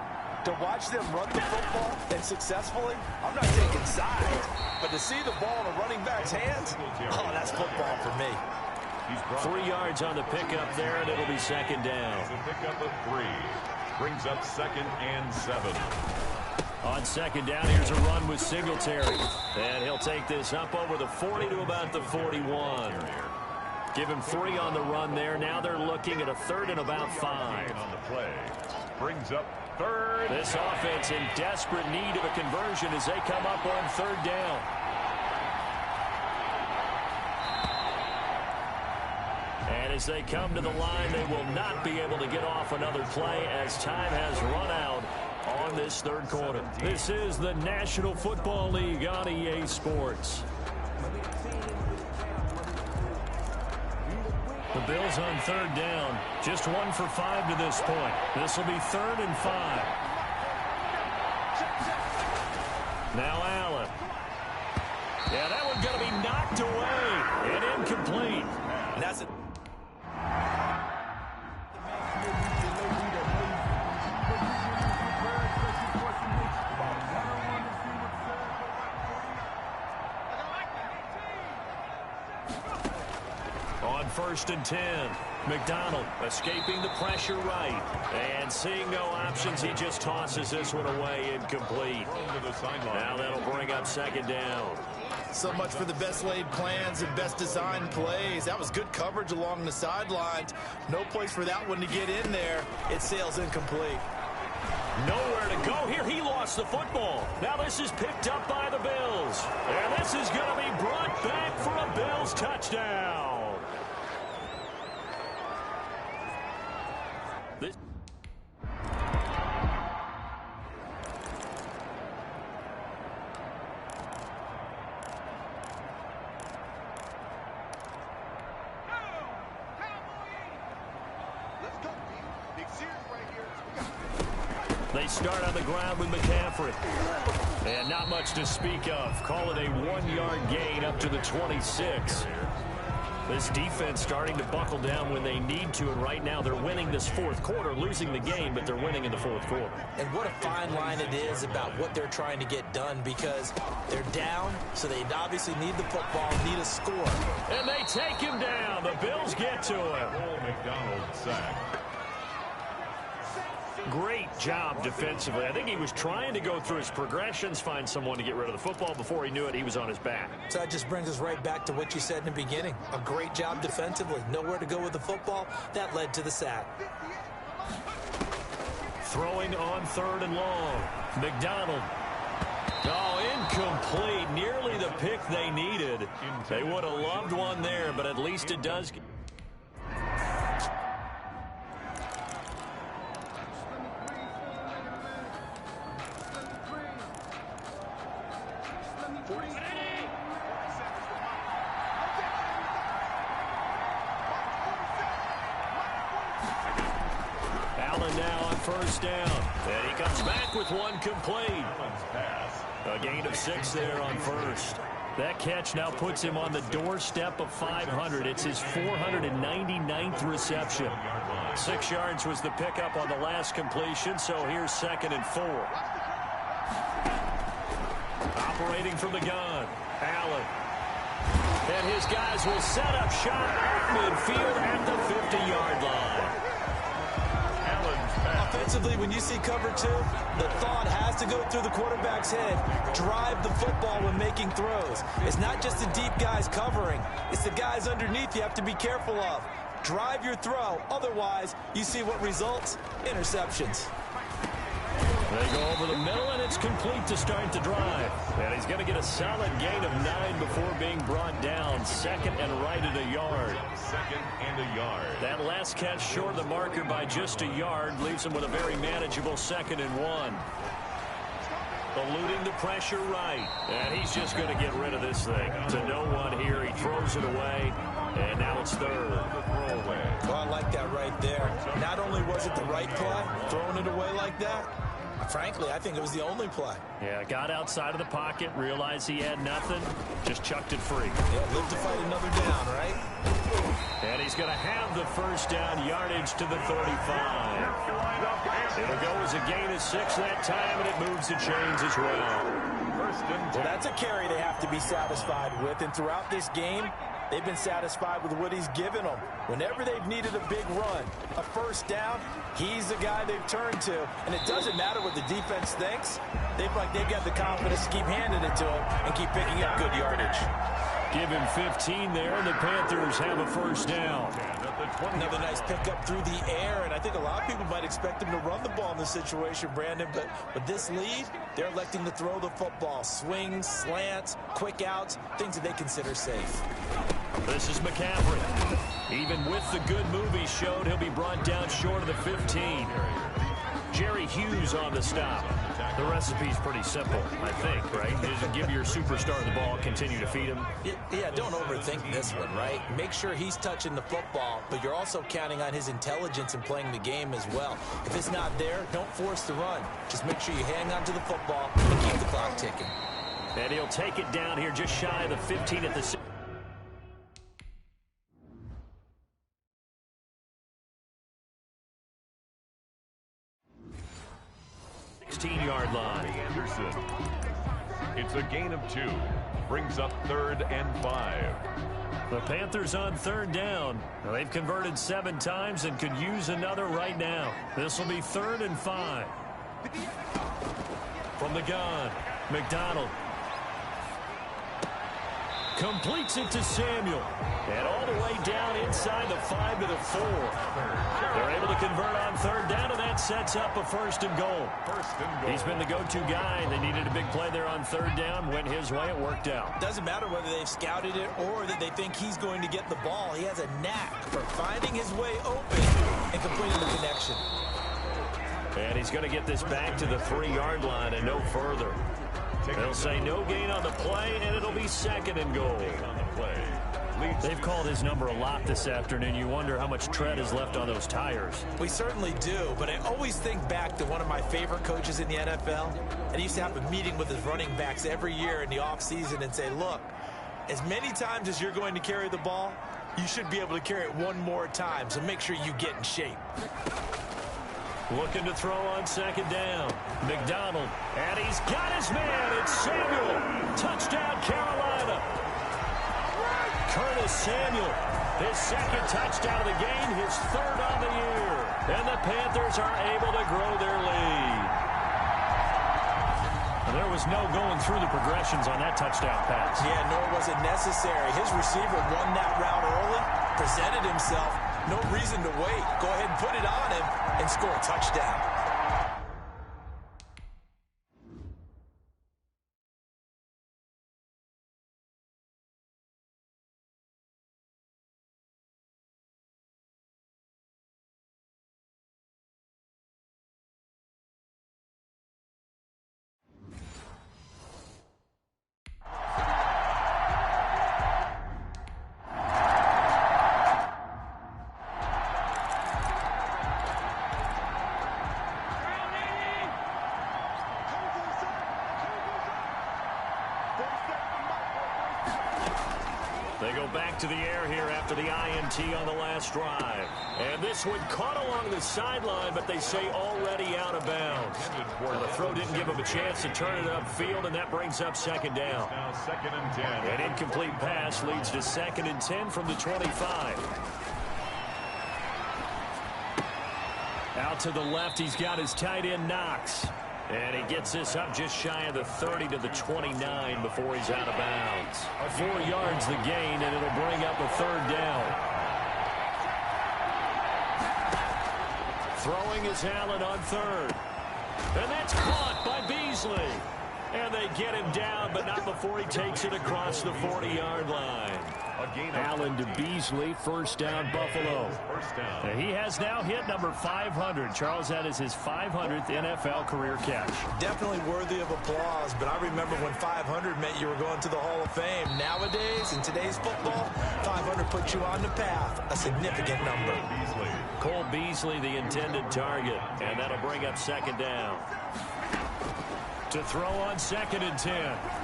to watch them run the football and successfully, I'm not taking sides, but to see the ball in a running back's hands, oh, that's football for me. 3 yards on the pickup there, and it'll be second down. It's a pickup of 3. Brings up 2nd and 7. On second down, here's a run with Singletary. And he'll take this up over the 40 to about the 41. Give him 3 on the run there. Now they're looking at a 3rd and about 5. On the play. Brings up 3rd. This offense in desperate need of a conversion as they come up on 3rd down. And as they come to the line, they will not be able to get off another play as time has run out on this 3rd quarter. This is the National Football League on EA Sports. The Bills on 3rd down. Just 1 for 5 to this point. This will be 3rd and 5. Now Allen. Yeah, that one's going to be knocked away and incomplete. And that's it. On 1st and 10, McDonald escaping the pressure right. And seeing no options, he just tosses this one away incomplete. Now that'll bring up 2nd down. So much for the best laid plans and best designed plays. That was good coverage along the sidelines. No place for that one to get in there. It sails incomplete. Nowhere to go here. He lost the football. Now this is picked up by the Bills. And this is going to be brought back for a Bills touchdown. This They start on the ground with McCaffrey. And not much to speak of. Call it a 1-yard gain up to the 26. This defense starting to buckle down when they need to, and right now they're winning this 4th quarter, losing the game, but they're winning in the 4th quarter. And what a fine line it is about what they're trying to get done, because they're down, so they obviously need the football, need a score. And they take him down. The Bills get to him. McDonald sacked. Great job defensively. I think he was trying to go through his progressions, find someone to get rid of the football. Before he knew it, he was on his back. So that just brings us right back to what you said in the beginning. A great job defensively. Nowhere to go with the football. That led to the sack. Throwing on 3rd and long. McDonald. Oh, incomplete. Nearly the pick they needed. They would have loved one there, but at least it does. Allen now on 1st down. And he comes back with one complete. A gain of 6 there on 1st. That catch now puts him on the doorstep of 500. It's his 499th reception. 6 yards was the pickup on the last completion, so here's 2nd and 4. Operating from the gun, Allen. And his guys will set up shop at midfield at the 50-yard line. Offensively, when you see cover 2, the thought has to go through the quarterback's head. Drive the football when making throws. It's not just the deep guys covering. It's the guys underneath you have to be careful of. Drive your throw. Otherwise, you see what results? Interceptions. They go over the middle, and it's complete to start the drive. And he's going to get a solid gain of 9 before being brought down. 2nd and right at a yard. 2nd and a yard. That last catch short of the marker by just a yard leaves him with a very manageable 2nd and 1. Eluding the pressure right. And he's just going to get rid of this thing. To no one here. He throws it away. And now it's 3rd. Well, I like that right right there. Not only was it the right play, throwing it away like that, frankly, I think it was the only play. Yeah, got outside of the pocket, realized he had nothing, just chucked it free. Yeah, live to fight another down, right? And he's going to have the first down, yardage to the 35. It'll go as a gain of 6 that time, and it moves the chains as well. Well, that's a carry they have to be satisfied with, and throughout this game, they've been satisfied with what he's given them. Whenever they've needed a big run, a first down, he's the guy they've turned to. And it doesn't matter what the defense thinks. They've got the confidence to keep handing it to him and keep picking up good yardage. Give him 15 there, and the Panthers have a first down. Another nice pickup through the air, and I think a lot of people might expect him to run the ball in this situation, Brandon, but with this lead, they're electing to throw the football. Swings, slants, quick outs, things that they consider safe. This is McCaffrey. Even with the good move he showed, he'll be brought down short of the 15. Jerry Hughes on the stop. The recipe's pretty simple, I think, right? Just give your superstar the ball, continue to feed him. Yeah, don't overthink this one, right? Make sure he's touching the football, but you're also counting on his intelligence in playing the game as well. If it's not there, don't force the run. Just make sure you hang on to the football and keep the clock ticking. And he'll take it down here just shy of the 15 at the 6. 16-yard line. Anderson. It's a gain of 2. Brings up 3rd and 5. The Panthers on 3rd down. Now, they've converted 7 times and could use another right now. This will be 3rd and 5. From the gun, McDonald. Completes it to Samuel. And all the way down inside the 5 to the 4. They're able to convert on 3rd down, and that sets up a 1st and goal. He's been the go-to guy. They needed a big play there on 3rd down. Went his way. It worked out. Doesn't matter whether they've scouted it or that they think he's going to get the ball. He has a knack for finding his way open and completing the connection. And he's going to get this back to the 3-yard line and no further. They'll say no gain on the play, and it'll be 2nd and goal. They've called his number a lot this afternoon. You wonder how much tread is left on those tires. We certainly do, but I always think back to one of my favorite coaches in the NFL, and he used to have a meeting with his running backs every year in the offseason and say, look, as many times as you're going to carry the ball, you should be able to carry it one more time, so make sure you get in shape. Looking to throw on 2nd down. McDonald, and he's got his man. It's Samuel. Touchdown, Carolina. Curtis Samuel, his 2nd touchdown of the game, his 3rd on the year. And the Panthers are able to grow their lead. And there was no going through the progressions on that touchdown pass. Yeah, nor was it necessary. His receiver won that route early, presented himself. No reason to wait. Go ahead and put it on him and score a touchdown. They go back to the air here after the INT on the last drive. And this one caught along the sideline, but they say already out of bounds. Well, the throw didn't give him a chance to turn it upfield, and that brings up 2nd down. Now 2nd and 10. An incomplete pass leads to 2nd and 10 from the 25. Out to the left, he's got his tight end, Knox. And he gets this up just shy of the 30 to the 29 before he's out of bounds. 4 yards the gain, and it'll bring up a 3rd down. Throwing is Allen on 3rd. And that's caught by Beasley. And they get him down, but not before he takes it across the 40-yard line. Allen to Beasley, 1st down, Buffalo. And he has now hit number 500. Charles, that is his 500th NFL career catch. Definitely worthy of applause, but I remember when 500 meant you were going to the Hall of Fame. Nowadays, in today's football, 500 puts you on the path, a significant number. Cole Beasley, the intended target, and that'll bring up second down. To throw on 2nd and 10,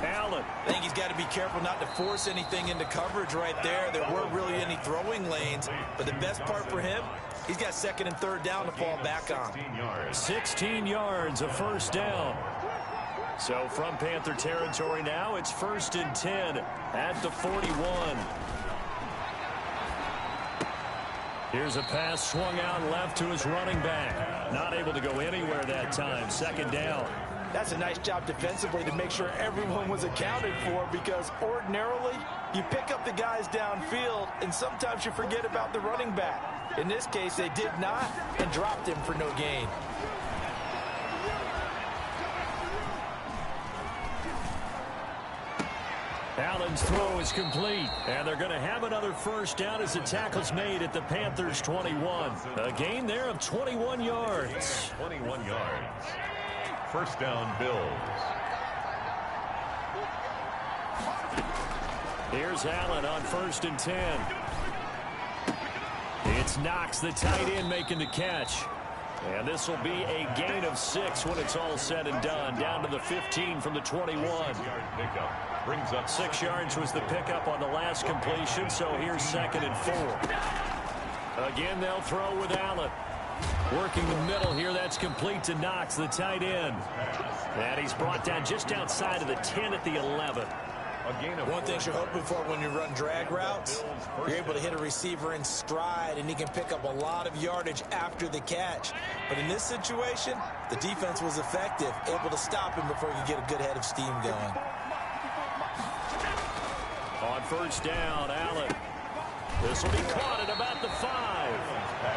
Allen. I think he's got to be careful not to force anything into coverage right there. There weren't really any throwing lanes, but the best part for him, he's got 2nd and 3rd down to fall back on. 16 yards, a first down. So from Panther territory now, it's 1st and 10 at the 41. Here's a pass swung out left to his running back. Not able to go anywhere that time. 2nd down. That's a nice job defensively to make sure everyone was accounted for, because ordinarily you pick up the guys downfield and sometimes you forget about the running back. In this case, they did not and dropped him for no gain. Allen's throw is complete, and they're going to have another first down as the tackle's made at the Panthers' 21. A gain there of 21 yards. 21 yards. First down, Bills. Here's Allen on 1st and 10. It's Knox, the tight end, making the catch. And this will be a gain of 6 when it's all said and done. Down to the 15 from the 21. 6-yard brings up 6 yards was the pickup on the last completion, so here's 2nd and 4. Again, they'll throw with Allen. Working the middle here, that's complete to Knox, the tight end. And he's brought down just outside of the 10 at the 11. One thing you're hoping for when you run drag routes, you're able to hit a receiver in stride, and he can pick up a lot of yardage after the catch. But in this situation, the defense was effective, able to stop him before he could get a good head of steam going. On 1st down, Allen. This will be caught at about the 5.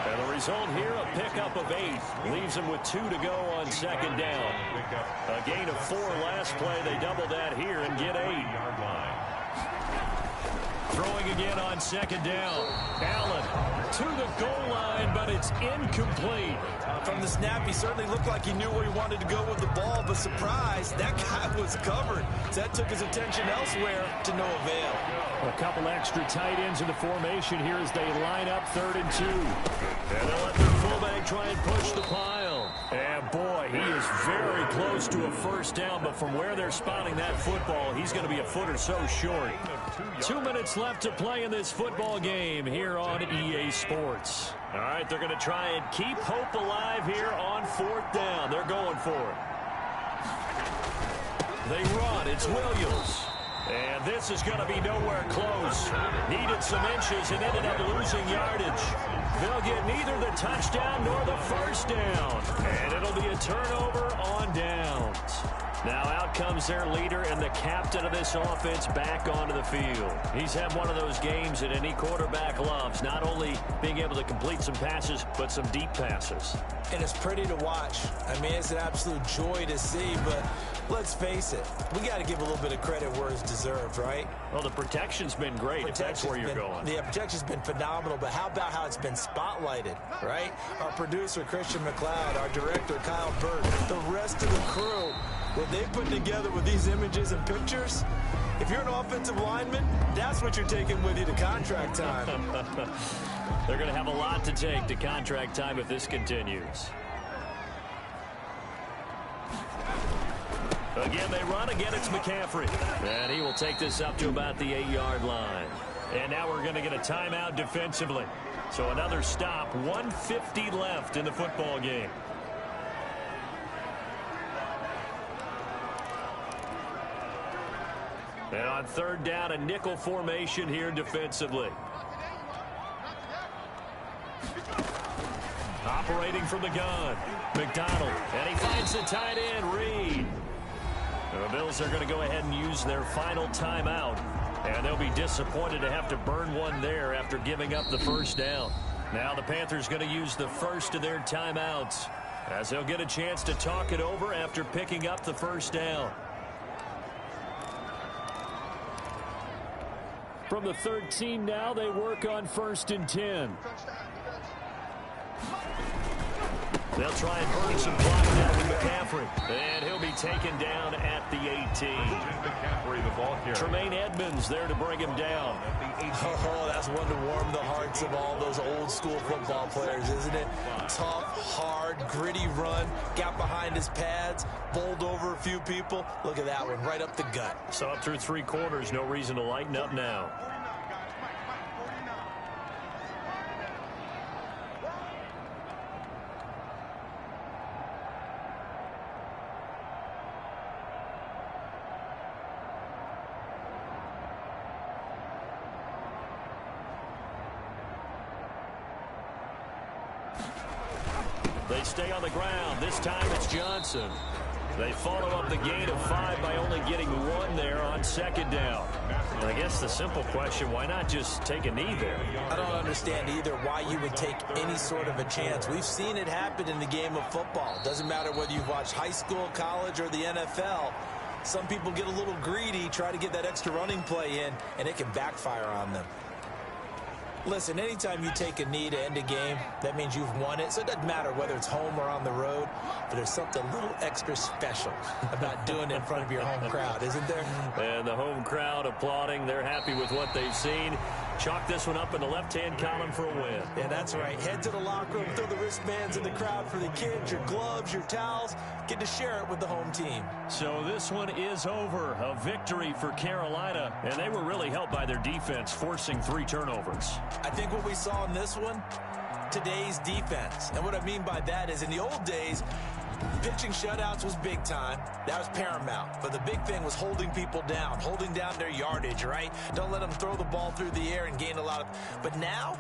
And the result here, a pickup of 8. Leaves him with 2 to go on 2nd down. A gain of 4 last play. They double that here and get 8. Throwing again on 2nd down. Allen to the goal line, but it's incomplete. From the snap, he certainly looked like he knew where he wanted to go with the ball, but surprise, that guy was covered. So that took his attention elsewhere to no avail. A couple extra tight ends in the formation here as they line up 3rd and 2. And they'll let their fullback try and push the pile. And boy, he is very close to a first down, but from where they're spotting that football, he's going to be a foot or so short. 2 minutes left to play in this football game here on EA Sports. All right, they're going to try and keep hope alive here on 4th down. They're going for it. They run. It's Williams. And this is going to be nowhere close. Needed some inches and ended up losing yardage. They'll get neither the touchdown nor the first down. And it'll be a turnover on downs. Now out comes their leader and the captain of this offense back onto the field. He's had one of those games that any quarterback loves, not only being able to complete some passes, but some deep passes. And it's pretty to watch. I mean, it's an absolute joy to see, but let's face it, we got to give a little bit of credit where it's deserved, right? Well, the protection's been great, if that's where you're going. The protection's been phenomenal, but how about how it's been spotlighted, right? Our producer, Christian McLeod, our director, Kyle Burt, the rest of the crew, what they put together with these images and pictures, if you're an offensive lineman, that's what you're taking with you to contract time. They're going to have a lot to take to contract time if this continues. Again, they run. Again, it's McCaffrey. And he will take this up to about the 8-yard line. And now we're going to get a timeout defensively. So another stop. 1:50 left in the football game. And on 3rd down, a nickel formation here defensively. Operating from the gun, McDonald. And he finds the tight end, Reed. The Bills are going to go ahead and use their final timeout. And they'll be disappointed to have to burn one there after giving up the first down. Now the Panthers going to use the first of their timeouts as they'll get a chance to talk it over after picking up the first down. From the 13 now, they work on 1st and 10. They'll try and burn some clock now with McCaffrey. And he'll be taken down at the 18. McCaffrey, the ball carrier. Tremaine Edmonds there to bring him down. Oh, that's one to warm the hearts of all those old school football players, isn't it? Tough, hard, gritty run. Got behind his pads, bowled over a few people. Look at that one, right up the gut. So up through 3 quarters, no reason to lighten up now. They stay on the ground. This time it's Johnson. They follow up the gain of 5 by only getting 1 there on 2nd down. And I guess the simple question, why not just take a knee there? I don't understand either why you would take any sort of a chance. We've seen it happen in the game of football. Doesn't matter whether you've watched high school, college, or the NFL. Some people get a little greedy, try to get that extra running play in, and it can backfire on them. Listen, anytime you take a knee to end a game, that means you've won it. So it doesn't matter whether it's home or on the road, but there's something a little extra special about doing it in front of your home crowd, isn't there? And the home crowd applauding. They're happy with what they've seen. Chalk this one up in the left-hand column for a win. Yeah, that's right. Head to the locker room, throw the wristbands in the crowd for the kids, your gloves, your towels. Get to share it with the home team. So this one is over. A victory for Carolina. And they were really helped by their defense, forcing 3 turnovers. I think what we saw in this one, today's defense. And what I mean by that is in the old days, pitching shutouts was big time. That was paramount. But the big thing was holding people down, holding down their yardage, right? Don't let them throw the ball through the air and gain a lot of... But now,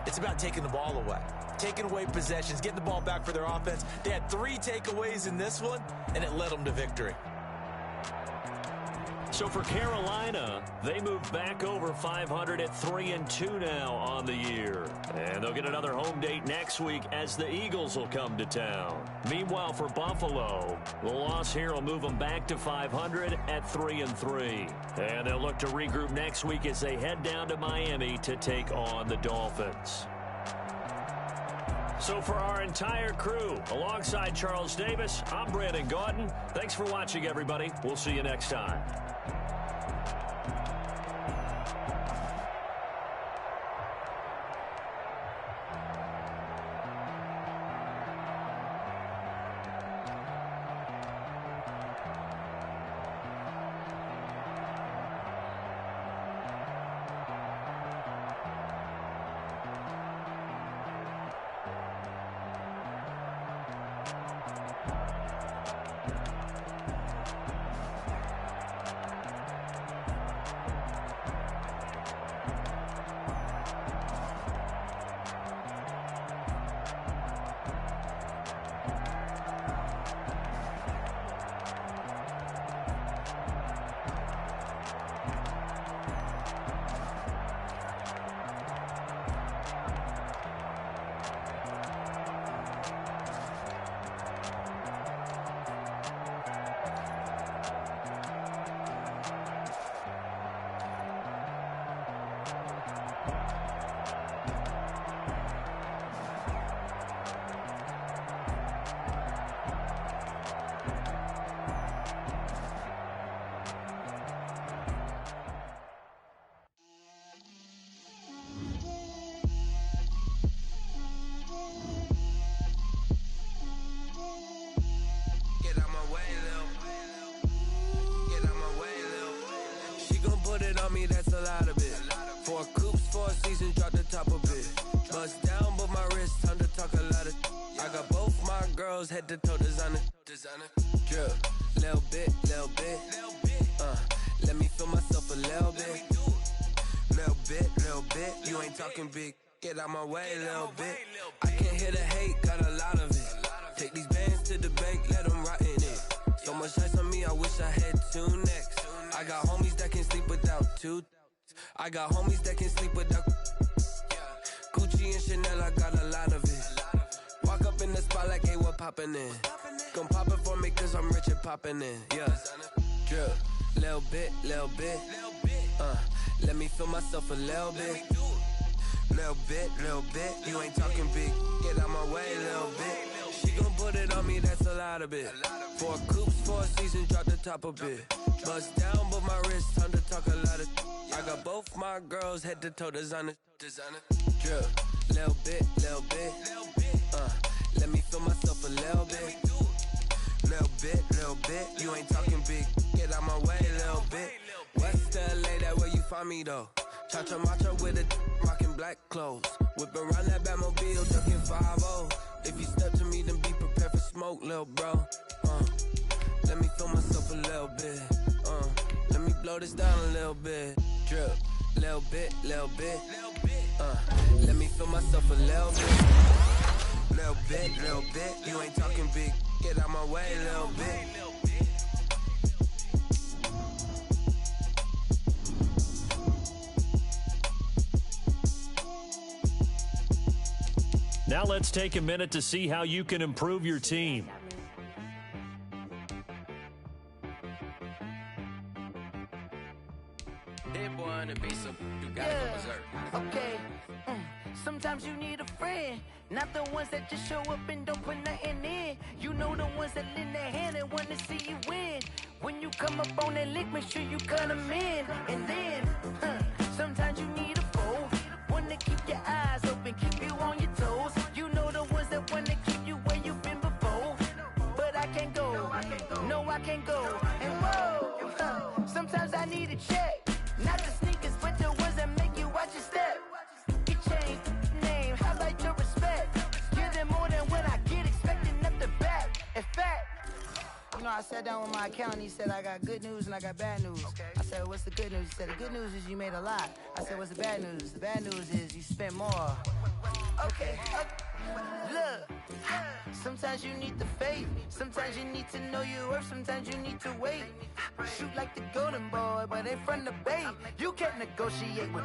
it's about taking the ball away. Taking away possessions, getting the ball back for their offense. They had 3 takeaways in this one, and it led them to victory. So for Carolina, they move back over 500 at 3-2 now on the year. And they'll get another home date next week as the Eagles will come to town. Meanwhile, for Buffalo, the loss here will move them back to 500 at 3-3. And they'll look to regroup next week as they head down to Miami to take on the Dolphins. So for our entire crew, alongside Charles Davis, I'm Brandon Gaudin. Thanks for watching, everybody. We'll see you next time. That's a lot of it. 4 coops, 4 seasons, drop the top of it. Bust down, but my wrist, time to talk a lot of. I got both my girls head to toe designer. Drip, little bit. Let me feel myself a little bit. Little bit. You ain't talking big. Get out my way, little bit. I can't hear the hate, got a lot of it. Take these bands to the bank, let them rot in it. So much ice on me, I wish I had 2 necks. I got homies that can sleep without 2. I got homies that can sleep without Gucci and Chanel, I got a lot of it. Walk up in the spot like, hey, what poppin' in? Gon' pop it for me cause I'm rich and poppin' in. Yeah, drip, little bit. Let me feel myself a little bit. Little bit. You ain't talking big. Get out my way, little bit. She gon' lot of it. 4 coops, 4 seasons, drop the top a bit. Bust down, but my wrist, time to talk a lot of. I got both my girls head to toe designer. Drip, little bit. Let me feel myself a little bit. Little bit. You ain't talking big. Get out my way, little bit. West LA, that where you find me though. Cha-cha macha with a rockin' black clothes. Whip around that Batmobile, ducking 5-0. If you step to me, then be prepared for smoke, little bro. Let me feel myself a little bit. Let me blow this down a little bit. Drip, little bit. Let me feel myself a little bit. Little bit. You ain't talking big. Get out my way, little bit. Now let's take a minute to see how you can improve your team. Okay. Sometimes you need a friend, not the ones that just show up and don't put nothing in. You know the ones that lend their hand and want to see you win. When you come up on that lick, make sure you cut them in. And then, sometimes you need a foe, one to keep your eyes open, keep you on your toes. You know the ones that want to keep you where you've been before. But I can't go, no I can't go. And whoa, sometimes I need a check, not the sneakers, but the ones that make you watch your step. Get changed, name, highlight your respect. Give them more than what I get, expecting up the back. In fact, you know, I sat down with my accountant. He said, I got good news and I got bad news. Okay. I said, what's the good news? He said, the good news is you made a lot. I said, what's the bad news? The bad news is you spent more. Okay. Look, sometimes you need the faith. Sometimes you need to know your worth. Sometimes you need to wait. Shoot like the golden boy, but in front of the bay. You can't negotiate with